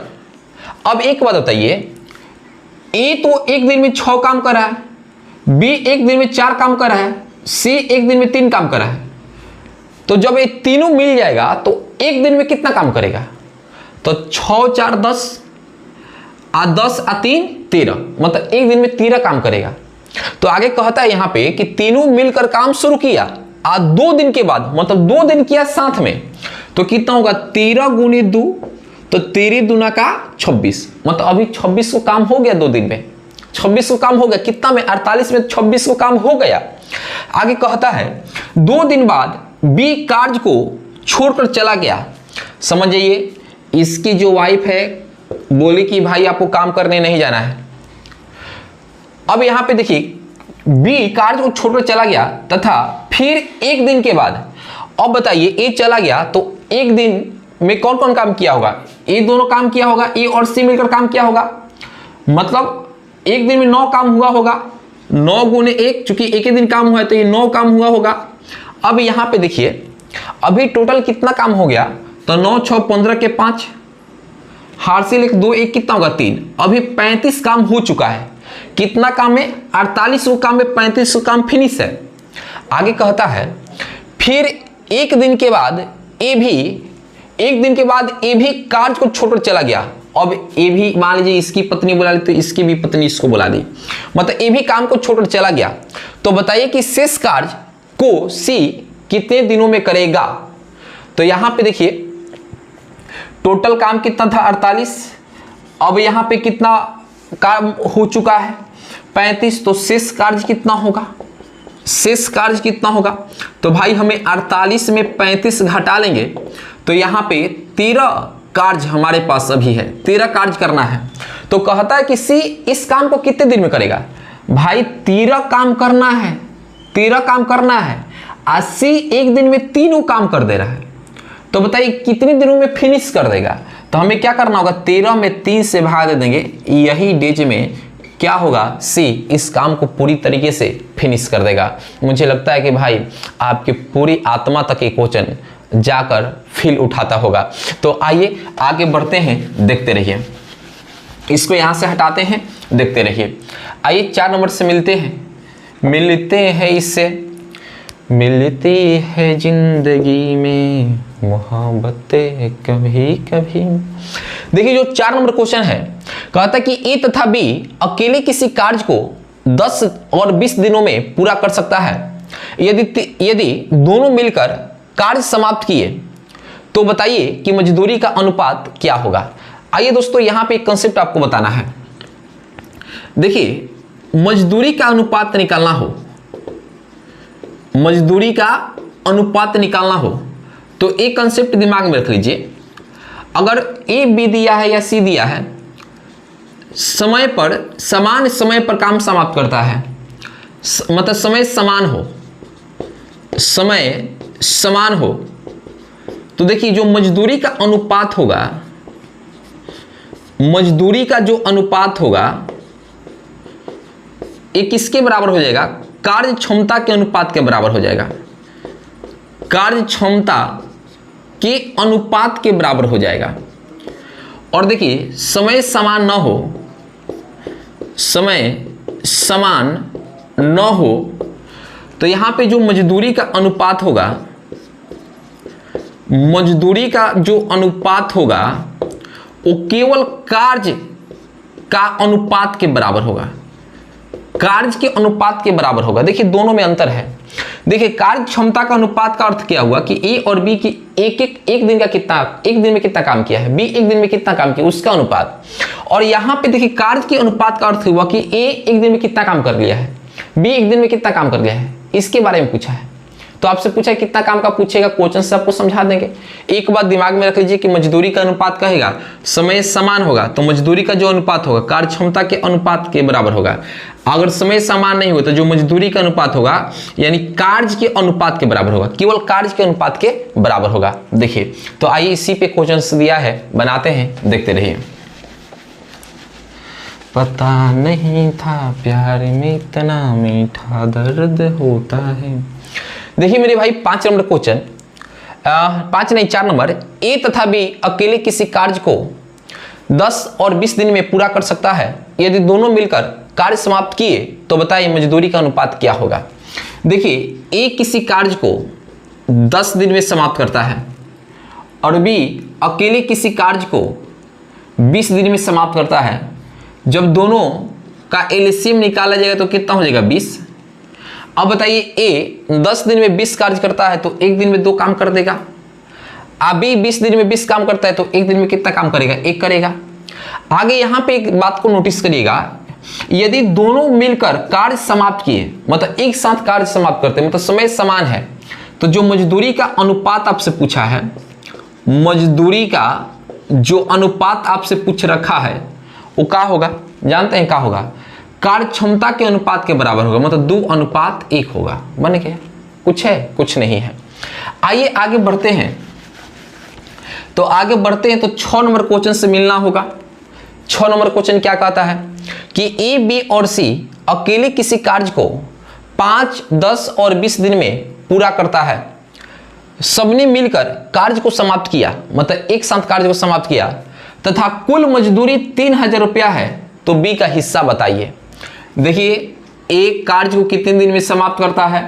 अब एक बात बताइए, ए तो एक दिन में 6 काम कर रहा है, बी एक दिन में 4 काम कर रहा है, सी एक दिन में 3 काम कर रहा है, तो जब ये तीनों मिल जाएगा तो एक दिन में कितना काम करेगा, तो 6 4 10 10 3 13, मतलब एक दिन में 13 काम करेगा। तो आगे कहता है यहां पे कि तीनों मिलकर काम शुरू किया 2 दिन के बाद, मतलब 2 दिन किया साथ में, तो कितना होगा 13 गुनी 2, तो 13 दूना का 26, मतलब अभी 26 को काम हो गया 2 दिन में, 26 को काम हो गया, कितना में 48 में 26 को काम हो गया। आगे कहता है 2 दिन बाद बी कार्य को छोड़कर चला गया। समझ जाइए, इसकी जो वाइफ है बोली कि भाई आपको काम करने नहीं जाना है। अब यहां पे देखिए बी कार्य को छोड़कर चला गया तथा फिर 1 दिन के बाद, अब बताइए ए चला गया तो एक दिन में कौन कौन काम किया होगा, ए दोनों काम किया होगा, ए और सी मिलकर काम किया होगा, मतलब एक दिन में 9 काम हुआ होगा, 9 गुने 1, चूंकि एक ही दिन काम हुआ है तो ये 9 काम हुआ होगा। अब यहां पे देखिए अभी टोटल कितना काम हो गया, तो 9 6 15 के 5, हार्सिल 1 2 1 कितना होगा 3, अभी 35 काम हो चुका है। कितना काम है 48 काम में 35 काम फिनिश है। आगे कहता है फिर एक दिन के बाद ए भी कार्य को छोड़कर चला गया, अब ए भी मान लीजिए इसकी पत्नी बुला ली तो इसकी भी पत्नी इसको बुला दी, मतलब ए भी काम को छोड़कर चला गया। तो बताइए कि शेष कार्य को सी कितने दिनों में करेगा। तो यहां पे देखिए टोटल काम कितना था 48, अब यहां पे कितना काम हो चुका है 35, तो शेष कार्य कितना होगा, शेष कार्य कितना होगा। तो भाई हमें 48 में 35 घटा लेंगे तो यहां पे 13 कार्य हमारे पास अभी है, 13 कार्य करना है। तो कहता है कि सी इस काम को कितने दिन में करेगा। भाई 13 काम करना है, 13 काम करना है, आज सी एक दिन में तीनों काम कर दे रहा है। तो बताइए कितने दिनों में फिनिश कर देगा। तो हमें क्या करना होगा, 13 में 3 से भाग दे देंगे, यही डेज में क्या होगा, सी इस काम को पूरी तरीके से फिनिश कर देगा। मुझे लगता है कि भाई आपके पूरी आत्मा तक ये क्वेश्चन जाकर फील उठाता होगा। तो आइए आगे बढ़ते हैं, देखते रहिए, इसको यहां से हटाते हैं, देखते रहिए। आइए 4 नंबर से मिलते हैं इससे। मिलती है जिंदगी में मोहब्बतें कभी कभी। देखिए जो 4 नंबर क्वेश्चन है, कहता है कि ए तथा बी अकेले किसी कार्य को 10 और 20 दिनों में पूरा कर सकता है। यदि दोनों मिलकर कार्य समाप्त किए तो बताइए कि मजदूरी का अनुपात क्या होगा। आइए दोस्तों यहां पे एक कंसेप्ट आपको बताना है। देखिए मजदूरी का अनुपात निकालना हो, मजदूरी का अनुपात निकालना हो तो एक कंसेप्ट दिमाग में रख लीजिए। अगर ए बी दिया है या सी दिया है, समय पर समान समय पर काम समाप्त करता है, मतलब समय समान हो, समय समान हो, तो देखिए जो मजदूरी का अनुपात होगा, मजदूरी का जो अनुपात होगा ये किसके बराबर हो जाएगा, कार्य क्षमता के अनुपात के बराबर हो जाएगा, कार्य क्षमता के अनुपात के बराबर हो जाएगा। और देखिए समय समान न हो, समय समान न हो तो यहां पे जो मजदूरी का अनुपात होगा, मजदूरी का जो अनुपात होगा वो केवल कार्य का अनुपात के बराबर होगा, कार्य के अनुपात के बराबर होगा। देखिए दोनों में अंतर है। देखिए कार्य क्षमता का अनुपात का अर्थ क्या हुआ कि ए और बी की एक दिन का कितना, एक दिन में कितना काम किया है, बी एक दिन में कितना काम किया, उसका अनुपात। और यहां पे देखिए कार्य के अनुपात का अर्थ हुआ कि ए एक दिन में कितना काम कर लिया है, बी एक दिन में कितना काम कर लिया है, इसके बारे में पूछा है। तो आपसे पूछा है कितना काम का पूछेगा, क्वेश्चन से आपको समझा देंगे। एक बात दिमाग में रख लीजिए कि मजदूरी का अनुपात कहेगा, समय समान होगा तो मजदूरी का जो अनुपात होगा कार्य क्षमता के अनुपात के बराबर होगा। अगर समय समान नहीं हो तो जो मजदूरी का अनुपात होगा यानी कार्य के अनुपात के बराबर होगा, केवल कार्य के अनुपात के बराबर होगा। देखिए तो आइए इसी पे क्वेश्चन दिया है, बनाते हैं, देखते रहिए। पता नहीं था प्यार में इतना मीठा दर्द होता है। देखिए मेरे भाई 5 नंबर क्वेश्चन, 5 नहीं 4 नंबर, ए तथा बी अकेले किसी कार्य को 10 और 20 दिन में पूरा कर सकता है। यदि दोनों मिलकर कार्य समाप्त किए तो बताइए मजदूरी का अनुपात क्या होगा। देखिए ए किसी कार्य को 10 दिन में समाप्त करता है और बी अकेले किसी कार्य को 20 दिन में समाप्त करता है। जब दोनों का एलसीएम निकाला जाएगा तो कितना हो जाएगा 20। अब बताइए ए 10 दिन में 20 कार्य करता है तो एक दिन में 2 काम कर देगा। बी 20 दिन में 20 काम करता है तो एक दिन में कितना काम करेगा, 1 करेगा। आगे यहां पे एक बात को नोटिस करिएगा, यदि दोनों मिलकर कार्य समाप्त किए, मतलब एक साथ कार्य समाप्त करते, मतलब समय समान है, तो जो मजदूरी का अनुपात आपसे पूछा है, मजदूरी का जो अनुपात आपसे पूछ रखा है वो क्या होगा, जानते हैं क्या होगा, कार्य क्षमता के अनुपात के बराबर होगा, मतलब 2:1 होगा। बन गया, कुछ है, कुछ नहीं है। आइए आगे बढ़ते हैं। तो आगे बढ़ते हैं तो 6 नंबर क्वेश्चन से मिलना होगा। 6 नंबर क्वेश्चन क्या कहता है कि ए बी और सी अकेले किसी कार्य को 5, 10 और 20 दिन में पूरा करता है। सबने मिलकर कार्य को समाप्त किया, मतलब एक साथ कार्य को समाप्त किया, तथा कुल मजदूरी 3000 रुपया है, तो बी का हिस्सा बताइए। देखिए एक कार्य को कितने दिन में समाप्त करता है,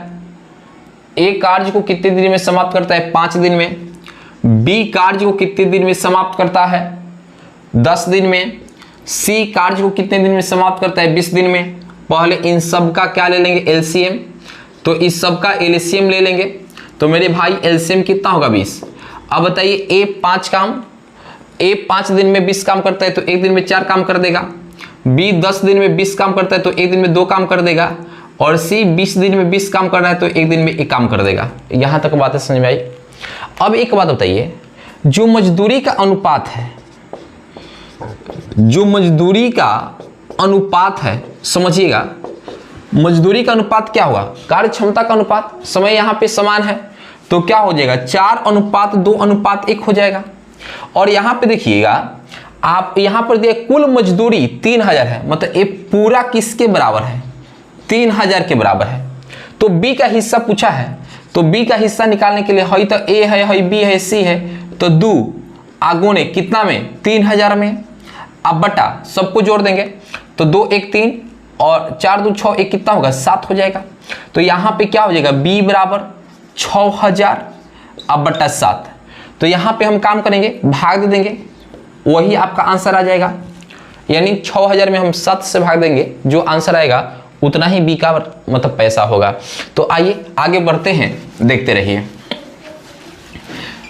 एक कार्य को कितने दिन में समाप्त करता है, 5 दिन में। बी कार्य को कितने दिन में समाप्त करता है, 10 दिन में, सी कार्य को कितने दिन में समाप्त करता है 20 दिन में। पहले इन सब का क्या ले लेंगे एलसीएम, तो इस सब का एलसीएम ले लेंगे। तो मेरे भाई एलसीएम कितना होगा 20। अब बताइए ए 5 दिन में 20 काम करता है तो एक दिन में 4 काम कर देगा, बी 10 दिन में 20 काम करता है तो एक दिन में 2 काम कर देगा, और सी 20 दिन में 20 काम कर रहा है तो एक दिन में 1 काम कर देगा। यहां तक बातें समझ में आई। अब एक बात बताइए, जो मजदूरी का अनुपात है, जो मजदूरी का अनुपात है, समझिएगा मजदूरी का अनुपात क्या होगा, कार्य क्षमता का अनुपात। समय यहां पे समान है तो क्या हो जाएगा 4:2:1 हो जाएगा। और यहां पे देखिएगा आप यहां पर दिए कुल मजदूरी 3000 है, मतलब ये पूरा किसके बराबर है 3000 के बराबर है। तो बी का हिस्सा पूछा है, तो बी का हिस्सा निकालने के लिए हई तो ए है, हई बी है, सी है, तो 2 आगुने कितना में 3000 में। अब बटा सबको जोड़ देंगे तो 2 1 3 और 4 2 6 1 कितना होगा 7 हो जाएगा। तो यहां पे क्या हो जाएगा बी बराबर 6000 अब बटा 7। तो यहां पे हम काम करेंगे भाग दे देंगे, वही आपका आंसर आ जाएगा। यानी 6000 में हम 7 से भाग देंगे, जो आंसर आएगा उतना ही बी का मतलब पैसा होगा। तो आइए आगे बढ़ते हैं, देखते रहिए।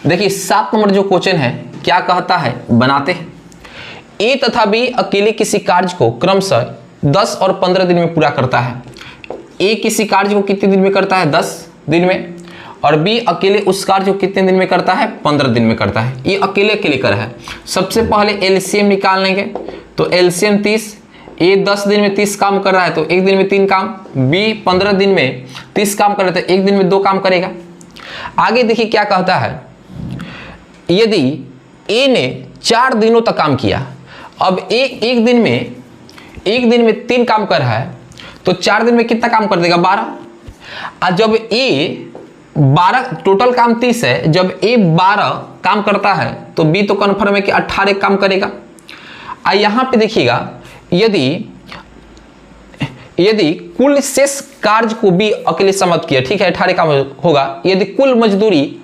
देखिए 7 नंबर जो क्वेश्चन है क्या कहता है, बनाते हैं। ए तथा बी अकेले किसी कार्य को क्रमशः 10 और 15 दिन में पूरा करता है। ए किसी कार्य को कितने दिन में करता है 10 दिन में, और बी अकेले उस कार्य को कितने दिन में करता है 15 दिन में करता है। ये अकेले अकेले कर है। सबसे पहले एलसीएम निकाल लेंगे, तो एलसीएम 30, ए 10 दिन में 30 काम कर रहा है तो एक दिन में 3 काम, बी 15 दिन में 30 काम कर रहा है तो एक दिन में 2 काम करेगा। आगे देखिए क्या कहता है, यदि ए ने 4 दिनों तक काम किया, अब ए एक दिन में 3 काम कर रहा है तो 4 दिन में कितना काम कर देगा 12। और जब ए 12 टोटल काम 30 है, जब ए 12 काम करता है तो बी तो कन्फर्म है कि 18 काम करेगा। और यहां पे देखिएगा यदि कुल शेष कार्य को भी अकेले समाप्त किया, ठीक है 18 काम होगा। यदि कुल मजदूरी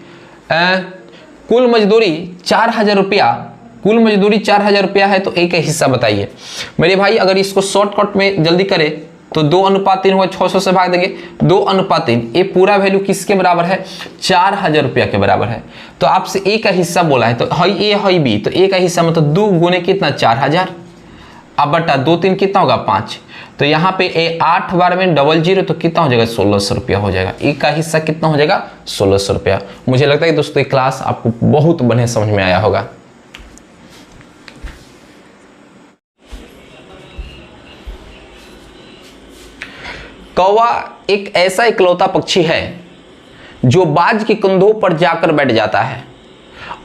4000 रुपया, कुल मजदूरी 4000 रुपया है तो एक हिस्सा बताइए। मेरे भाई अगर इसको शॉर्टकट में जल्दी करें तो 2:3 हुआ, 600 से भाग देंगे 2:3। ये पूरा वैल्यू किसके बराबर है 4000 रुपया के बराबर है। तो आपसे ए का हिस्सा बोला है तो हई ए हई बी, तो ए का हिस्सा मतलब 2 गुने कितना 4000, अब बटा 2 3 कितना होगा 5। तो यहाँ पे ए 8 बार में 00 तो कितना हो जाएगा 1600 रुपया हो जाएगा। ए का हिस्सा कितना हो जाएगा 1600 रुपया। मुझे लगता है दोस्तों ये क्लास आपको बहुत बढ़िया समझ में आया होगा। कौवा एक ऐसा इकलौता पक्षी है जो बाज के कंधों पर जाकर बैठ जाता है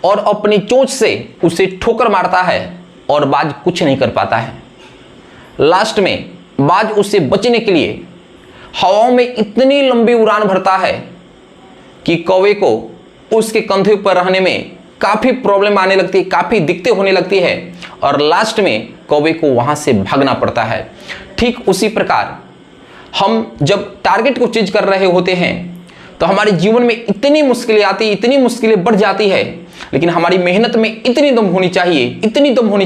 और अपनी चोंच से उसे ठोकर मारता है और बाज कुछ नहीं कर पाता है। लास्ट में बाज उससे बचने के लिए हवाओं में इतनी लंबी उड़ान भरता है कि कौवे को उसके कंधे पर रहने में काफी प्रॉब्लम आने लगती है, काफी दिक्कतें होने लगती है और लास्ट में कौवे को वहां से भागना पड़ता है। ठीक उसी प्रकार हम जब टारगेट को चीज कर रहे होते हैं तो हमारे जीवन में इतनी मुश्किलें आती, इतनी मुश्किलें बढ़ जाती है, लेकिन हमारी मेहनत में इतनी दम होनी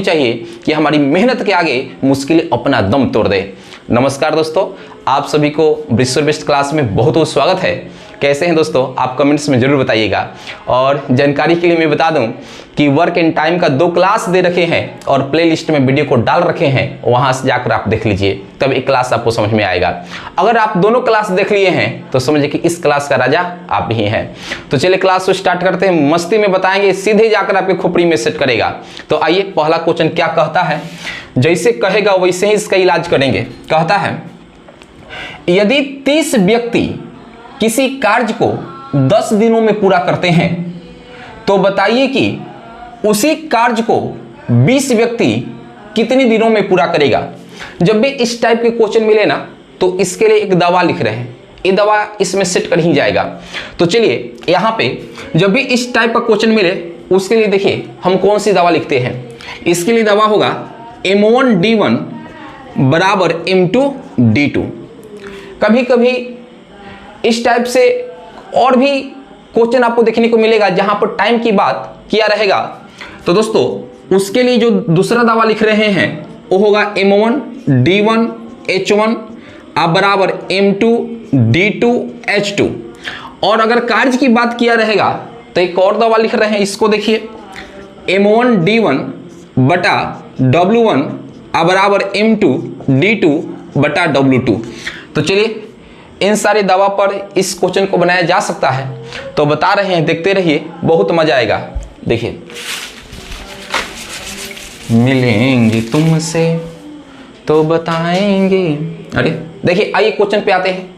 चाहिए कि हमारी मेहनत के आगे मुश्किलें अपना दम तोड़ दे। नमस्कार दोस्तों, आप सभी को ब्रिस्वर बेस्ट क्लास में बहुत बहुत स्वागत है। कैसे हैं दोस्तों, आप कमेंट्स में जरूर बताइएगा। और जानकारी के लिए मैं बता दूं कि वर्क एंड टाइम का 2 क्लास दे रखे हैं और प्लेलिस्ट में वीडियो को डाल रखे हैं, वहां से जाकर आप देख लीजिए, तब एक क्लास आपको समझ में आएगा। अगर आप दोनों क्लास देख लिए हैं तो समझिए कि इस क्लास का राजा आप ही हैं। तो चलिए क्लास को स्टार्ट करते हैं। मस्ती में बताएंगे, सीधे जाकर आपके खोपड़ी में सेट करेगा। तो आइए पहला क्वेश्चन क्या कहता है, जैसे कहेगा वैसे ही इसका इलाज करेंगे। कहता है यदि 30 व्यक्ति किसी कार्य को 10 दिनों में पूरा करते हैं तो बताइए कि उसी कार्य को 20 व्यक्ति कितने दिनों में पूरा करेगा। जब भी इस टाइप के क्वेश्चन मिले ना तो इसके लिए एक दवा लिख रहे हैं, ये दवा इसमें सेट कर ही जाएगा। तो चलिए यहाँ पे जब भी इस टाइप का क्वेश्चन मिले उसके लिए देखिए हम कौन सी दवा लिखते हैं। इसके लिए दवा होगा M1D1 बराबर M2D2। कभी कभी इस टाइप से और भी क्वेश्चन आपको देखने को मिलेगा जहां पर टाइम की बात किया रहेगा। तो दोस्तों उसके लिए जो दूसरा दवा लिख रहे हैं वो होगा M1 D1 H1 बराबर M2 D2 H2। और अगर कार्य की बात किया रहेगा तो एक और दवा लिख रहे हैं, इसको देखिए M1 D1 बटा W1 बराबर M2 D2 बटा W2। तो चलिए इन सारी दवा पर इस क्वेश्चन को बनाया जा सकता है, तो बता रहे हैं, देखते रहिए, बहुत मजा आएगा। देखिए, मिलेंगे तुमसे तो बताएंगे। अरे देखिए, आइए क्वेश्चन पे आते हैं।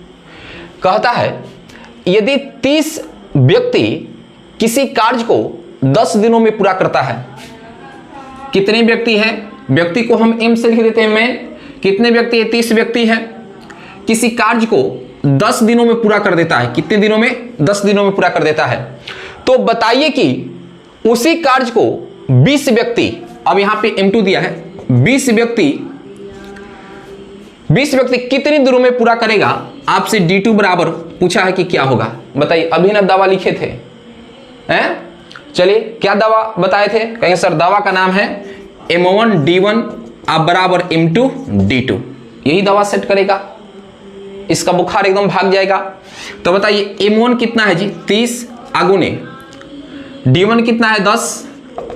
कहता है यदि 30 व्यक्ति किसी कार्य को 10 दिनों में पूरा करता है, कितने व्यक्ति हैं? व्यक्ति को हम एम से लिख देते हैं मैन। कितने व्यक्ति है? 30 व्यक्ति है। किसी कार्य को 10 दिनों में पूरा कर देता है। कितने दिनों में? 10 दिनों में पूरा कर देता है। तो बताइए कि उसी कार्य को 20 व्यक्ति, अब यहां पे M2 दिया है, 20 व्यक्ति कितने दिनों में पूरा करेगा? आपसे D2 बराबर पूछा है कि क्या होगा, बताइए। अभी ना दवा लिखे थे हैं? चलिए, क्या दवा बताए थे? कहेंगे सर दवा का नाम है M1 D1 बराबर M2 D2। यही दवा सेट करेगा, इसका बुखार एकदम भाग जाएगा। तो बताइए M1 कितना है जी? 30 आगुने D1 कितना है? 10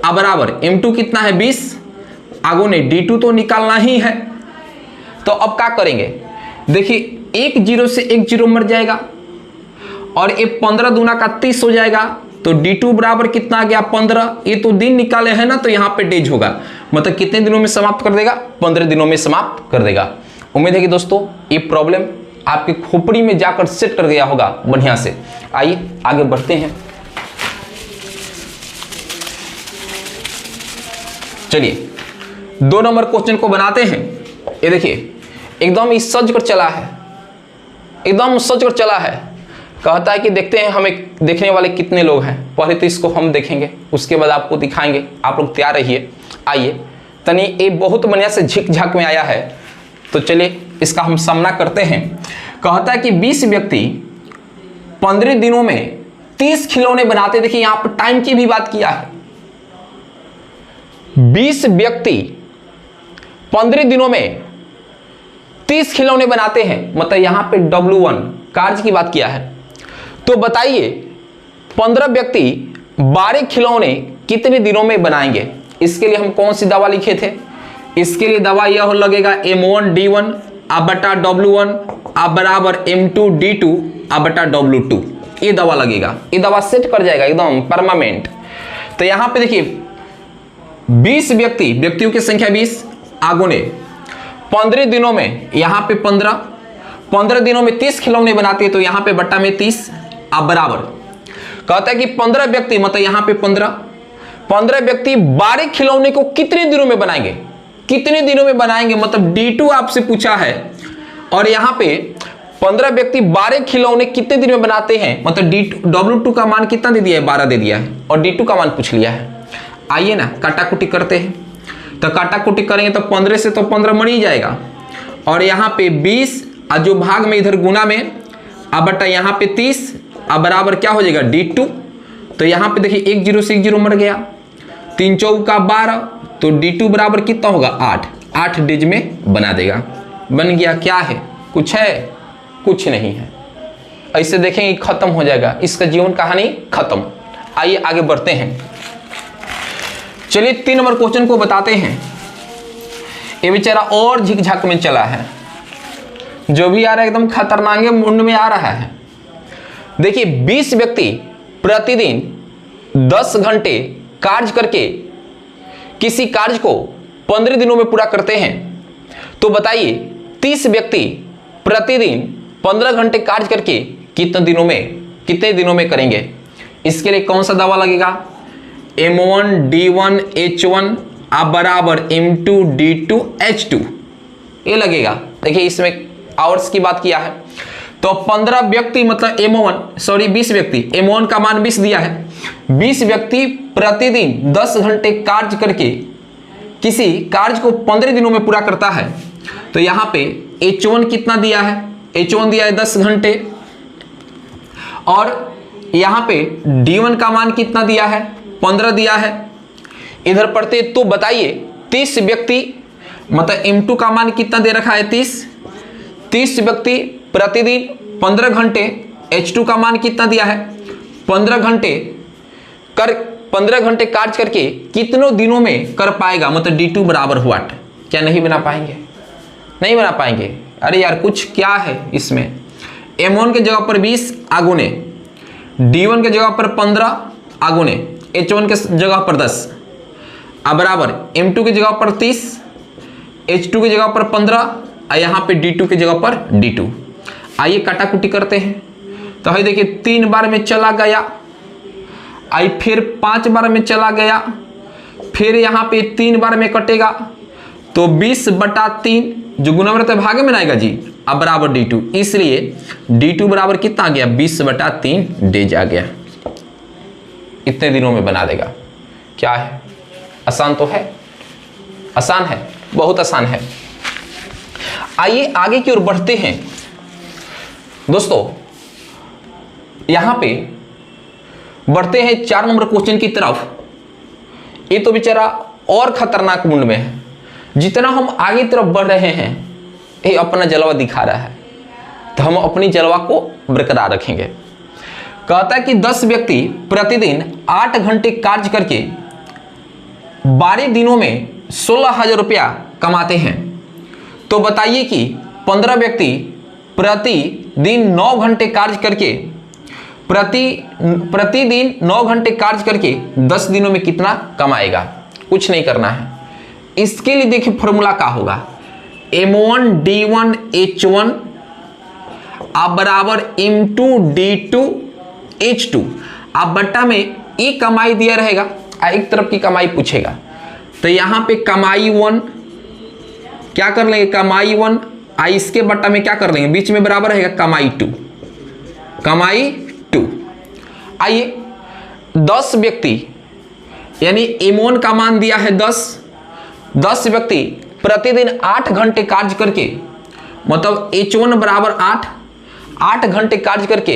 बराबर M2 कितना है? 20 आगुने D2 तो निकालना ही है। तो अब क्या करेंगे? देखिए, एक जीरो से एक जीरो मर जाएगा और ये 15 दूना का 30 हो जाएगा। तो D2 बराबर कितना आ गया? 15। ये तो दिन निकाले हैं ना, तो यहाँ पे डेज होगा, मतलब कितने दिनों में समाप्त कर देगा? 15 दिनों में समाप्त कर देगा। उम्मीद है कि दोस्तों ये प्रॉब्लम आपकी खोपड़ी में जाकर सेट कर गया होगा बढ़िया से। आइए आगे बढ़ते हैं। चलिए 2 नंबर क्वेश्चन को बनाते हैं। ये देखिए, एकदम ही सज कर चला है, एकदम सज कर चला है। कहता है कि देखते हैं हमें देखने वाले कितने लोग हैं। पहले तो इसको हम देखेंगे, उसके बाद आपको दिखाएंगे। आप लोग तैयार रहिए। आइए, तनी ये बहुत बढ़िया से झिक झाक में आया है, तो चलिए इसका हम सामना करते हैं। कहता है कि 20 व्यक्ति 15 दिनों में 30 खिलौने बनाते। देखिए यहां पर टाइम की भी बात किया है। 20 व्यक्ति 15 दिनों में 30 खिलौने बनाते हैं, मतलब यहां पे W1 कार्य की बात किया है। तो बताइए 15 व्यक्ति 12 खिलौने कितने दिनों में बनाएंगे? इसके लिए हम कौन सी दवा लिखे थे? इसके लिए दवा यह लगेगा M1 D1 बटा W1 बराबर M2 D2 बटा W2। ये दवा लगेगा, ये दवा सेट कर जाएगा एकदम परमानेंट। तो यहां पे देखिए 20 व्यक्तियों की संख्या 20 आगुने 15 दिनों में, यहां पे 15 दिनों में 30 खिलौने बनाते हैं, तो यहां पे बट्टा में 30 बराबर। कहता है कि 15 व्यक्ति, मतलब यहां पे 15 व्यक्ति 12 खिलौने को कितने दिनों में बनाएंगे? कितने दिनों में बनाएंगे, मतलब D2 आपसे पूछा है। और यहां पे 15 व्यक्ति 12 खिलौने कितने दिन में बनाते हैं, मतलब W2 का मान कितना दे दिया है? 12 दे दिया है, और D2 का मान पूछ लिया है। आइए ना काटाकुटी करते हैं। तो काटाकुटी करेंगे तो 15 से तो 15 मर ही जाएगा, और यहाँ पे 20 जो भाग में इधर गुना में बटा यहाँ पे 30 बराबर क्या हो जाएगा? D2। तो यहाँ पे देखिए 1 जीरो से 1 जीरो मर गया, 3 चौका 12, तो D2 बराबर कितना होगा? 8 डेज में बना देगा। बन गया। क्या है? कुछ है? कुछ नहीं है। ऐसे देखेंगे खत्म हो जाएगा, इसका जीवन कहानी खत्म। आइए आगे बढ़ते हैं। चलिए 3 नंबर क्वेश्चन को बताते हैं। ये बेचारा और झिकझाक में चला है, जो भी आ रहा है एकदम खतरनाक मुंड में आ रहा है। देखिए 20 व्यक्ति प्रतिदिन 10 घंटे कार्य करके किसी कार्य को 15 दिनों में पूरा करते हैं। तो बताइए 30 व्यक्ति प्रतिदिन 15 घंटे कार्य करके कितने दिनों में करेंगे? इसके लिए कौन सा दवा लगेगा? M1 D1 H1 बराबर M2 D2 H2 ये लगेगा। देखिए इसमें आवर्स की बात किया है, तो 15 व्यक्ति मतलब 20 व्यक्ति, M1 का मान 20 दिया है। 20 व्यक्ति प्रतिदिन 10 घंटे कार्य करके किसी कार्य को 15 दिनों में पूरा करता है। तो यहाँ पे H1 कितना दिया है? H1 दिया है 10 घंटे, और यहाँ पे D1 का मान कितना दिया है? 15 दिया है। इधर पढ़ते तो बताइए 30 व्यक्ति, मतलब M2 का मान कितना दे रखा है 30 व्यक्ति प्रतिदिन 15 घंटे, H2 का मान कितना दिया है 15 घंटे कार्य करके कितनों दिनों में कर पाएगा, मतलब D2 बराबर व्हाट। क्या नहीं बना पाएंगे? नहीं बना पाएंगे। अरे यार कुछ क्या है इसमें, M1 के जगह पर 20 आगुने, D1 के जगह पर 15 आगुने, H1 के जगह पर 10 बराबर M2 की जगह पर 30, H2 की जगह पर 15 और यहाँ पे D2 की जगह पर D2। आइए काटाकुटी करते हैं। तो भाई देखिए 3 बार में चला गया, आई फिर 5 बार में चला गया, फिर यहाँ पे 3 बार में कटेगा, तो 20/3 जो गुना में रहता है भागे में आएगा जी, अब बराबर D2। इसलिए D2 बराबर कितना आ गया 20/3 डेज आ गया। इतने दिनों में बना देगा। क्या है, आसान तो है, आसान है, बहुत आसान है। आइए आगे की ओर बढ़ते हैं दोस्तों। यहां पे बढ़ते हैं 4 नंबर क्वेश्चन की तरफ। ये तो बेचारा और खतरनाक मुंड में है। जितना हम आगे तरफ बढ़ रहे हैं ये अपना जलवा दिखा रहा है, तो हम अपनी जलवा को बरकरार रखेंगे। कहता है कि 10 व्यक्ति प्रतिदिन 8 घंटे कार्य करके 12 दिनों में 16,000 रुपया कमाते हैं। तो बताइए कि 15 व्यक्ति प्रतिदिन 9 घंटे कार्य करके प्रतिदिन 9 घंटे कार्य करके 10 दिनों में कितना कमाएगा। कुछ नहीं करना है। इसके लिए देखिए फॉर्मूला क्या होगा, M1 D1 H1 बराबर M2 D2 H2 बट्टा में ये कमाई दिया रहेगा, एक तरफ की कमाई पूछेगा। तो यहाँ पे कमाई 1 क्या कर लेंगे, कमाई 1 इसके बट्टा में क्या कर लेंगे, बीच में बराबर रहेगा कमाई 2, कमाई 2। आइए 10 व्यक्ति यानी M1 का मान दिया है 10 व्यक्ति प्रतिदिन 8 घंटे कार्य करके, मतलब H1 बराबर 8 घंटे कार्य करके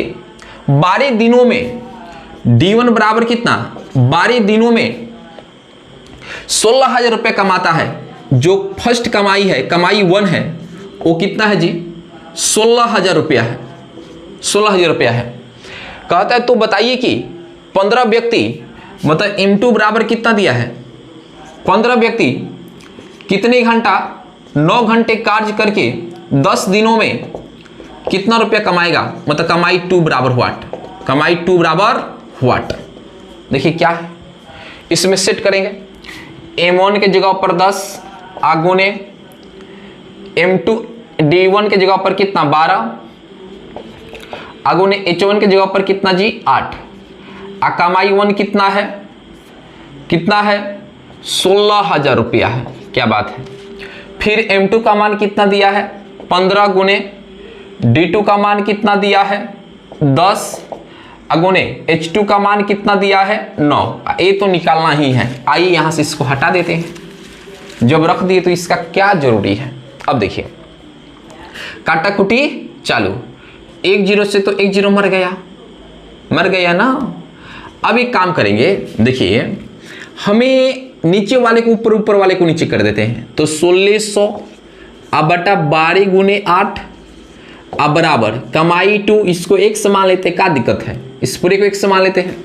12 दिनों में D1 बराबर कितना, 12 दिनों में 16,000 रुपये कमाता है। जो फर्स्ट कमाई है, कमाई 1 है, वो कितना है जी 16,000 रुपया है, 16,000 रुपया है। कहता है तो बताइए कि 15 व्यक्ति मतलब M2 बराबर कितना दिया है, 15 व्यक्ति कितने घंटा 9 घंटे कार्य करके 10 दिनों में कितना रुपया कमाएगा, मतलब कमाई 2 बराबर व्हाट, कमाई 2 बराबर व्हाट। देखिए क्या है, इसमें सेट करेंगे M1 के जगह पर 10 आगुने M2 D1 के जगह पर कितना 12 आगुने H1 के जगह पर कितना जी 8 कमाई 1 कितना है, कितना है 16,000 रुपया है। क्या बात है। फिर M2 का मान कितना दिया है 15 गुने D2 का मान कितना दिया है 10 अगुने H2 का मान कितना दिया है 9। ये तो निकालना ही है। आइए यहां से इसको हटा देते हैं, जब रख दिए तो इसका क्या जरूरी है। अब देखिए काटाकुटी चालू, 1 0 से तो 1 0 मर गया ना। अब एक काम करेंगे, देखिए हमें नीचे वाले को ऊपर वाले को नीचे कर देते हैं। तो 1600 बटा 12 गुने 8 बराबर कमाई 2, इसको एक समान लेते हैं, क्या दिक्कत है, इस पूरे को एक समान लेते हैं।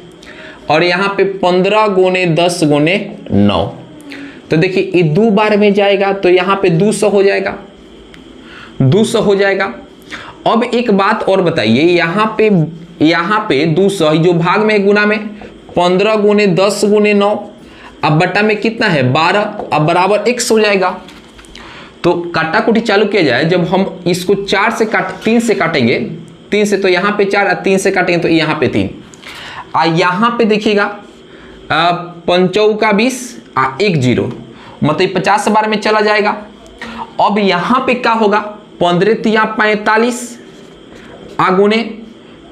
और यहाँ पे 15 गुने 10 गुने 9, तो देखिए ये 2 बार में जाएगा तो यहाँ पे 200 हो जाएगा, 200 हो जाएगा। अब एक बात और बताइए, यहाँ पे 200 जो भाग में है गुना में 15 गुने 10 गुने 9 अब बट्टा में कितना है 12, अब बराबर x हो जाएगा। तो काटाकुटी चालू किया जाए, जब हम इसको 3 से काटेंगे, 3 से तो यहाँ पे 4 और 3 से काटेंगे तो यहाँ पे 3। यहाँ पे देखिएगा 5 का 20 1 0, मतलब 50 बार में चला जाएगा। अब यहाँ पे क्या होगा 15 तिया 45 गुने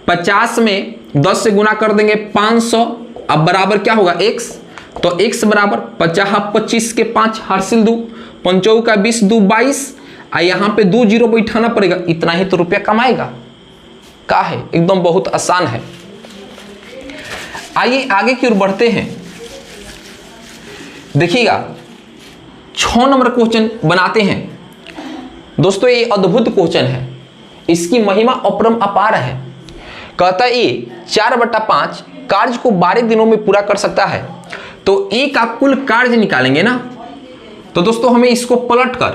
50 में 10 से गुना कर देंगे 500, अब बराबर क्या होगा x, तो x बराबर 50 25 के 5 हासिल 2 5 का 20 2 22, यहाँ पे 2 0 बैठाना पड़ेगा, इतना ही तो रुपया कमाएगा। का है एकदम बहुत आसान है। आइए आगे की ओर बढ़ते हैं। देखिएगा 6 नंबर क्वेश्चन बनाते हैं दोस्तों। ये अद्भुत क्वेश्चन है, इसकी महिमा अपरम अपार है। कहता है ये 4/5 कार्य को 12 दिनों में पूरा कर सकता है। तो ए का कुल कार्य निकालेंगे ना, तो दोस्तों हमें इसको पलट कर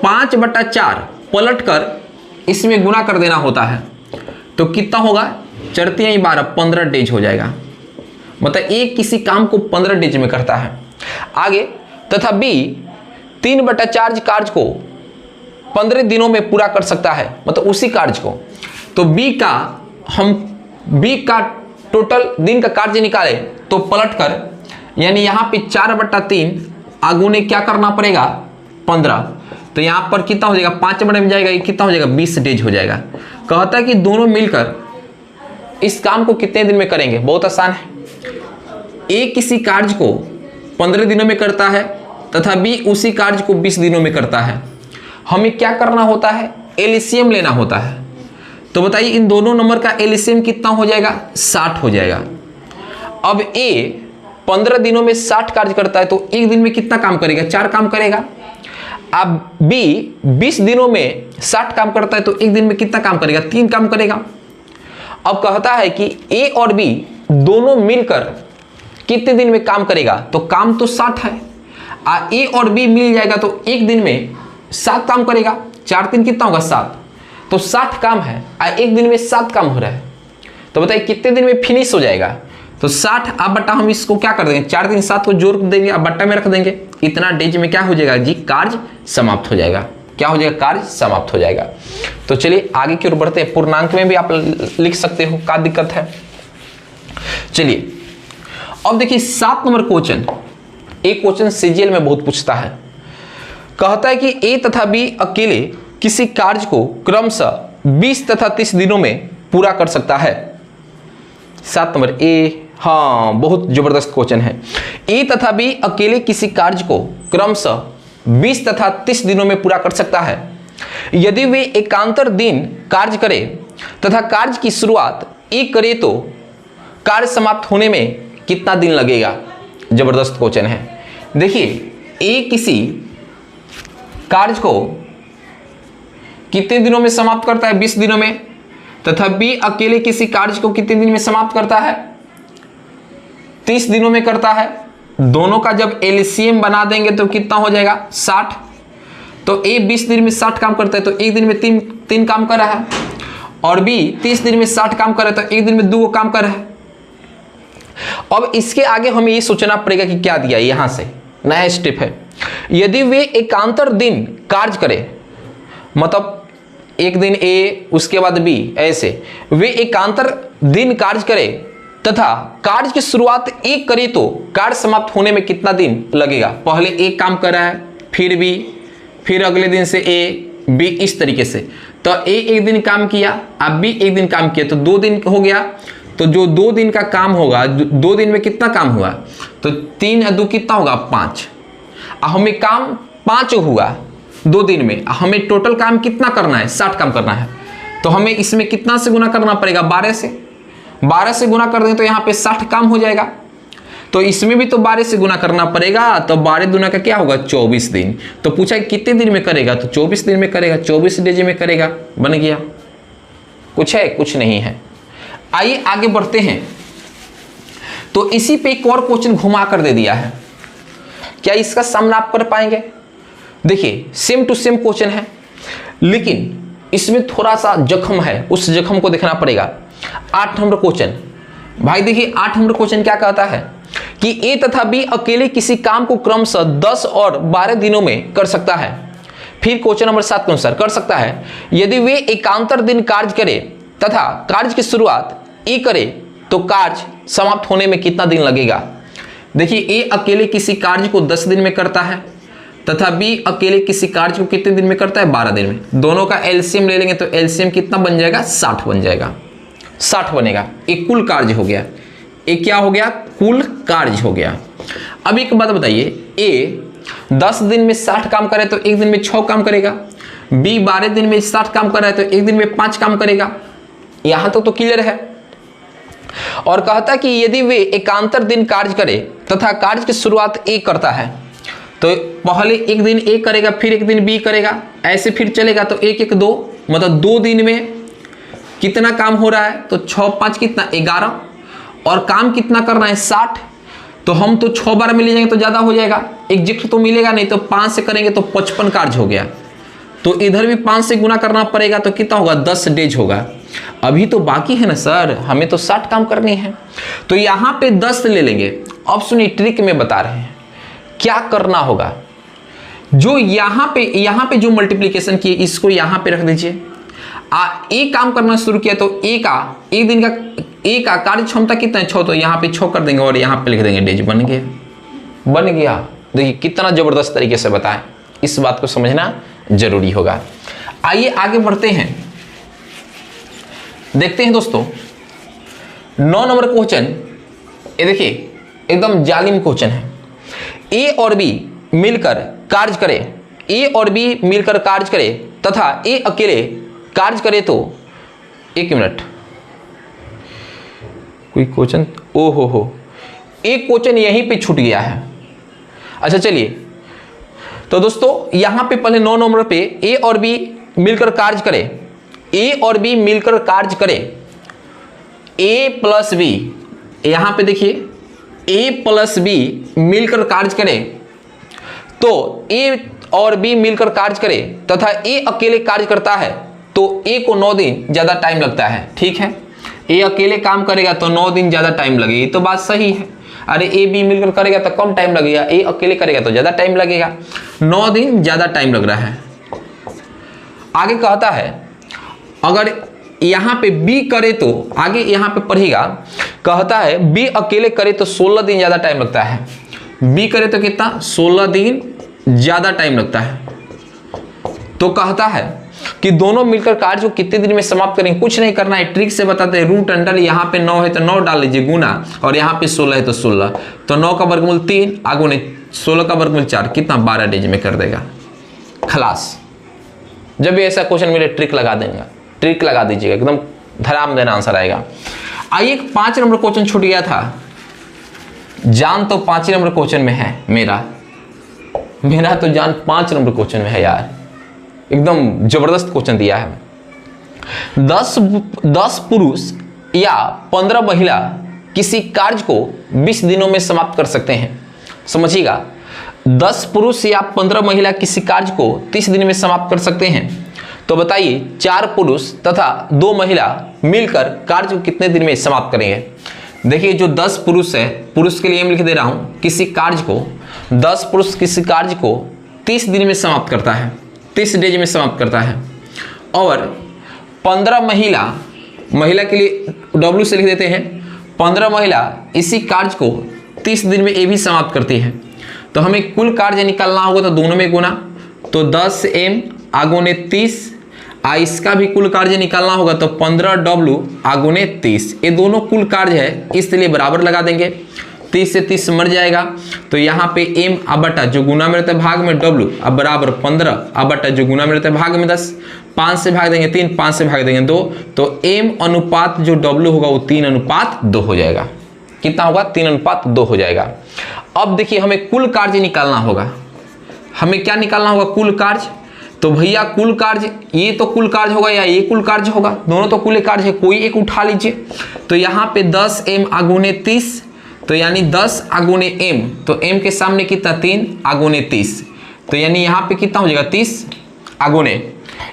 5/4 पलट कर इसमें गुना कर देना होता है। तो कितना होगा, 4×3=12, 15 डेज हो जाएगा। मतलब ए किसी काम को 15 डेज में करता है। आगे तथा बी 3/4 कार्य को 15 दिनों में पूरा कर सकता है, मतलब उसी कार्य को। तो बी का टोटल दिन का कार्य निकाले तो पलट कर, यानी यहाँ पे 4/3 आगुने क्या करना पड़ेगा 15, तो यहाँ पर कितना हो जाएगा 5 में जाएगा, ये कितना हो जाएगा 20 डेज हो जाएगा। कहता है कि दोनों मिलकर इस काम को कितने दिन में करेंगे। बहुत आसान है, ए किसी कार्य को 15 दिनों में करता है तथा बी उसी कार्य को 20 दिनों में करता है। हमें क्या करना होता है, एलसीएम लेना होता है। तो बताइए इन दोनों नंबर का एलसीएम कितना हो जाएगा, 60 हो जाएगा। अब ए 15 दिनों में 60 कार्य करता है, तो एक दिन में कितना काम करेगा, 4 काम करेगा। अब बी 20 दिनों में 60 काम करता है, तो एक दिन में कितना काम करेगा, 3 काम करेगा। अब कहता है कि ए और बी दोनों मिलकर कितने दिन में काम करेगा, तो काम तो 60 है। ए और बी मिल जाएगा तो एक दिन में 7 काम करेगा, 4×3 कितना होगा 7, तो 60 काम है, एक दिन में 7 काम हो रहा है। तो बताइए कितने दिन में फिनिश हो जाएगा, तो 60 अब बट्टा हम इसको क्या कर देंगे, 4×3=7 को जोड़ देंगे, अब बट्टा में रख देंगे। इतना डेज में क्या हो जाएगा जी, कार्य समाप्त हो जाएगा। क्या हो जाएगा, कार्य समाप्त हो जाएगा। तो चलिए आगे की ओर बढ़ते हैं। पूर्णांक में भी आप लिख सकते हो, क्या दिक्कत है। चलिए अब देखिए 7 नंबर क्वेश्चन, एक क्वेश्चन सीजीएल में बहुत पूछता है। कहता है कि ए तथा बी अकेले किसी कार्य को क्रमशः 20 तथा 30 दिनों में पूरा कर सकता है। 7 नंबर ए, हाँ बहुत जबरदस्त क्वेश्चन है। ए तथा बी अकेले किसी कार्य को क्रमशः 20 तथा 30 दिनों में पूरा कर सकता है यदि वे एकांतर दिन कार्य करे तथा कार्य की शुरुआत ए करे तो कार्य समाप्त होने में कितना दिन लगेगा। जबरदस्त क्वेश्चन है। देखिए ए किसी कार्य को कितने दिनों में समाप्त करता है, 20 दिनों में, तथा बी अकेले किसी कार्य को कितने दिन में समाप्त करता है, 30 दिनों में करता है। दोनों का जब एलसीएम बना देंगे तो कितना हो जाएगा 60। तो ए 20 दिन में 60 काम करता है, तो एक दिन में तीन काम कर रहा है, और बी 30 दिन में 60 काम कर रहा है, तो एक दिन में 2 काम कर रहा है। अब इसके आगे हमें ये सोचना पड़ेगा कि क्या दिया, यहां से नया स्टेप है। यदि वे एकांतर दिन कार्य करे, मतलब एक दिन ए उसके बाद बी, ऐसे वे एकांतर दिन कार्य करे तथा कार्य की शुरुआत एक करे तो कार्य समाप्त होने में कितना दिन लगेगा। पहले एक काम कर रहा है, फिर बी, फिर अगले दिन से ए, बी, इस तरीके से। तो ए एक दिन काम किया, अब बी एक दिन काम किया, तो 2 दिन हो गया। तो जो 2 दिन का काम होगा, 2 दिन में कितना काम हुआ, तो 3 और 2 कितना होगा 5। हमें काम 5 हुआ 2 दिन में, हमें टोटल काम कितना करना है, 60 काम करना है। तो हमें इसमें कितना से गुना करना पड़ेगा, 12 से। 12 से गुना कर दें तो यहाँ पे 60 काम हो जाएगा। तो इसमें भी तो 12 से गुना करना पड़ेगा, तो 12 दूना का क्या होगा 24 दिन। तो पूछा कितने दिन में करेगा, तो 24 दिन में करेगा, 24 डेज में करेगा। बन गया। कुछ है, कुछ नहीं है। आइए आगे बढ़ते हैं। तो इसी पे एक और क्वेश्चन घुमा कर दे दिया है, क्या इसका सामना आप कर पाएंगे। देखिए सेम टू सेम क्वेश्चन है, लेकिन इसमें थोड़ा सा जख्म है, उस जख्म को देखना पड़ेगा। 8 नंबर क्वेश्चन, भाई देखिए 8 नंबर क्वेश्चन क्या कहता है कि ए तथा बी अकेले किसी काम को क्रमशः 10 और 12 दिनों में कर सकता है। फिर क्वेश्चन नंबर 7 के अनुसार कर सकता है यदि वे एकांतर दिन कार्य करे तथा कार्य की शुरुआत ए करे तो कार्य समाप्त होने में कितना दिन लगेगा। देखिए ए अकेले किसी कार्य को 10 दिन में करता है तथा बी अकेले किसी कार्य को कितने दिन में करता है, 12 दिन में। दोनों का एलसीएम ले लेंगे तो एलसीएम कितना बन जाएगा, 60 बन जाएगा। 60 बनेगा। एक कुल कार्य हो गया, एक क्या हो गया, कुल कार्य हो गया। अब एक बात बताइए, ए 10 दिन में 60 काम करे तो एक दिन में 6 काम करेगा, बी 12 दिन में 60 काम कर रहा है तो एक दिन में 5 काम करेगा। यहां तक तो क्लियर है। और कहता कि यदि वे एकांतर दिन कार्य करे तथा कार्य की शुरुआत ए करता है, तो पहले एक दिन ए करेगा, फिर एक दिन बी करेगा, ऐसे फिर चलेगा, तो 1 1 2 मतलब 2 दिन में कितना काम हो रहा है, तो 6 5 कितना 11, और काम कितना करना है 60, तो हम तो 6 बार में ले जाएंगे तो ज़्यादा हो जाएगा, एग्जैक्ट तो मिलेगा नहीं, तो 5 से करेंगे तो 55 कार्य हो गया, तो इधर भी 5 से गुना करना पड़ेगा, तो कितना होगा 10 डेज होगा। अभी तो बाकी है ना सर, हमें तो 60 काम करनी है, तो यहाँ पे 10 ले लेंगे। अब सुनिए ट्रिक में बता रहे हैं क्या करना होगा। जो यहाँ पे जो मल्टीप्लीकेशन किए इसको यहाँ पे रख दीजिए। ए काम करना शुरू किया तो ए का एक दिन का ए का कार्य क्षमता कितना है 6, तो यहाँ पे 6 कर देंगे और यहाँ पे लिख देंगे डेज। बन गया। देखिए कितना जबरदस्त तरीके से बताएं, इस बात को समझना जरूरी होगा। आइए आगे बढ़ते हैं, देखते हैं दोस्तों 9 नंबर क्वेश्चन। ये देखिए एकदम जालिम क्वेश्चन है। ए और बी मिलकर कार्य करे, ए और बी मिलकर कार्य करे तथा ए अकेले कार्य करे तो, 1 मिनट, कोई क्वेश्चन, ओ हो एक क्वेश्चन यहीं पे छूट गया है। अच्छा चलिए, तो दोस्तों यहां पे पहले 9 नंबर पे ए और बी मिलकर कार्य करे, ए और बी मिलकर कार्य करे, ए प्लस बी, यहां पे देखिए ए प्लस बी मिलकर कार्य करे, तो ए और बी मिलकर कार्य करे तथा ए अकेले कार्य करता है तो ए को 9 दिन ज़्यादा टाइम लगता है। ठीक है, ए अकेले काम करेगा तो 9 दिन ज़्यादा टाइम लगेगा, ये तो बात सही है। अरे ए बी मिलकर करेगा तो कम टाइम लगेगा, ए अकेले करेगा तो ज़्यादा टाइम लगेगा, 9 दिन ज़्यादा टाइम लग रहा है। आगे कहता है अगर यहाँ पे बी करे तो, आगे यहाँ पे पढ़ेगा, कहता है बी अकेले करे तो 16 दिन ज़्यादा टाइम लगता है। बी करे तो कितना 16 दिन ज़्यादा टाइम लगता है। तो कहता है कि दोनों मिलकर कार्य को कितने दिन में समाप्त करेंगे। कुछ नहीं करना है, ट्रिक से बताते हैं। रूट अंडर यहाँ पे 9 है तो 9 डाल लीजिए गुना, और यहाँ पे 16 है तो 16, तो 9 का वर्गमूल 3 आगुने 16 का वर्गमूल 4, कितना 12 डेज में कर देगा खलास। जब भी ऐसा क्वेश्चन मिले ट्रिक लगा देंगे, ट्रिक लगा दीजिएगा, एकदम धड़ाम देना आंसर आएगा। आइए 5 नंबर क्वेश्चन छूट गया था, जान तो 5 नंबर क्वेश्चन में है, मेरा तो जान 5 नंबर क्वेश्चन में है यार, एकदम जबरदस्त क्वेश्चन दिया है। 10 पुरुष या 15 महिला किसी कार्य को 20 दिनों में समाप्त कर सकते हैं। समझिएगा, 10 पुरुष या 15 महिला किसी कार्य को 30 दिन में समाप्त कर सकते हैं। तो बताइए 4 पुरुष तथा 2 महिला मिलकर कार्य को कितने दिन में समाप्त करेंगे। देखिए जो 10 पुरुष है, पुरुष के लिए मैं लिख दे रहा हूं, किसी कार्य को 10 पुरुष किसी कार्य को 30 दिन में समाप्त करता है, 30 डेज में समाप्त करता है। और 15 महिला के लिए W से लिख देते हैं, 15 महिला इसी कार्य को 30 दिन में ये भी समाप्त करती है। तो हमें कुल कार्य निकालना होगा, तो दोनों में गुना, तो 10M आगुने 30, इसका भी कुल कार्य निकालना होगा तो 15W आगुने 30, ये दोनों कुल कार्य है इसलिए बराबर लगा देंगे। 30 से 30 मर जाएगा, तो यहाँ पे M बटा जो गुना में रहता है भाग में W अब बराबर 15 बटा जो गुना में रहता है भाग में 10, 5 से भाग देंगे 3, 5 से भाग देंगे 2, तो M अनुपात जो W होगा वो 3:2 हो जाएगा। कितना होगा 3:2 हो जाएगा। अब देखिए हमें कुल कार्य निकालना होगा, हमें क्या निकालना होगा कुल कार्य। तो भैया कुल कार्य, ये तो कुल कार्य होगा या ये कुल कार्य होगा, दोनों तो कुल कार्य है, कोई एक उठा लीजिए। तो यहाँ पे 10M आगुने 30, तो यानी 10 आगुने M, तो M के सामने कितना 3 आगुने 30, तो यानी यहाँ पे कितना हो जाएगा 30 आगुने,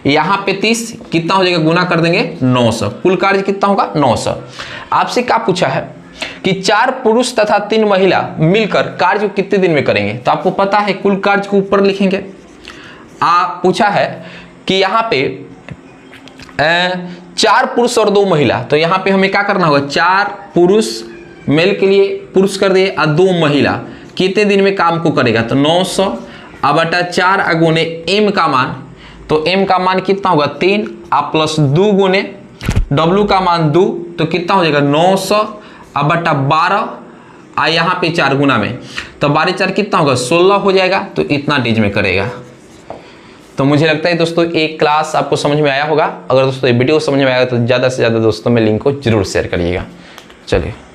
यहाँ पे 30 कितना हो जाएगा गुना कर देंगे 900, कुल कार्य कितना होगा 900। आपसे क्या पूछा है कि 4 पुरुष तथा 3 महिला मिलकर कार्य को कितने दिन में करेंगे। तो आपको पता है कुल कार्य को ऊपर लिखेंगे। पूछा है कि यहाँ पे 4 पुरुष और 2 महिला, तो यहाँ पे हमें क्या करना होगा 4 पुरुष मेल के लिए पुरुष कर दिए और 2 महिला कितने दिन में काम को करेगा। तो 900 बटा 4 अगुने M का मान, तो M का मान कितना होगा 3 प्लस 2 गुने W का मान 2, तो कितना हो जाएगा 900 बटा 12 यहाँ पे 4 गुना में, तो 12 4 कितना होगा 16 हो जाएगा। तो इतना डेज में करेगा। तो मुझे लगता है दोस्तों एक क्लास आपको समझ में आया होगा। अगर दोस्तों ये वीडियो समझ में आया तो ज़्यादा से ज़्यादा दोस्तों में लिंक को जरूर शेयर करिएगा। चलिए।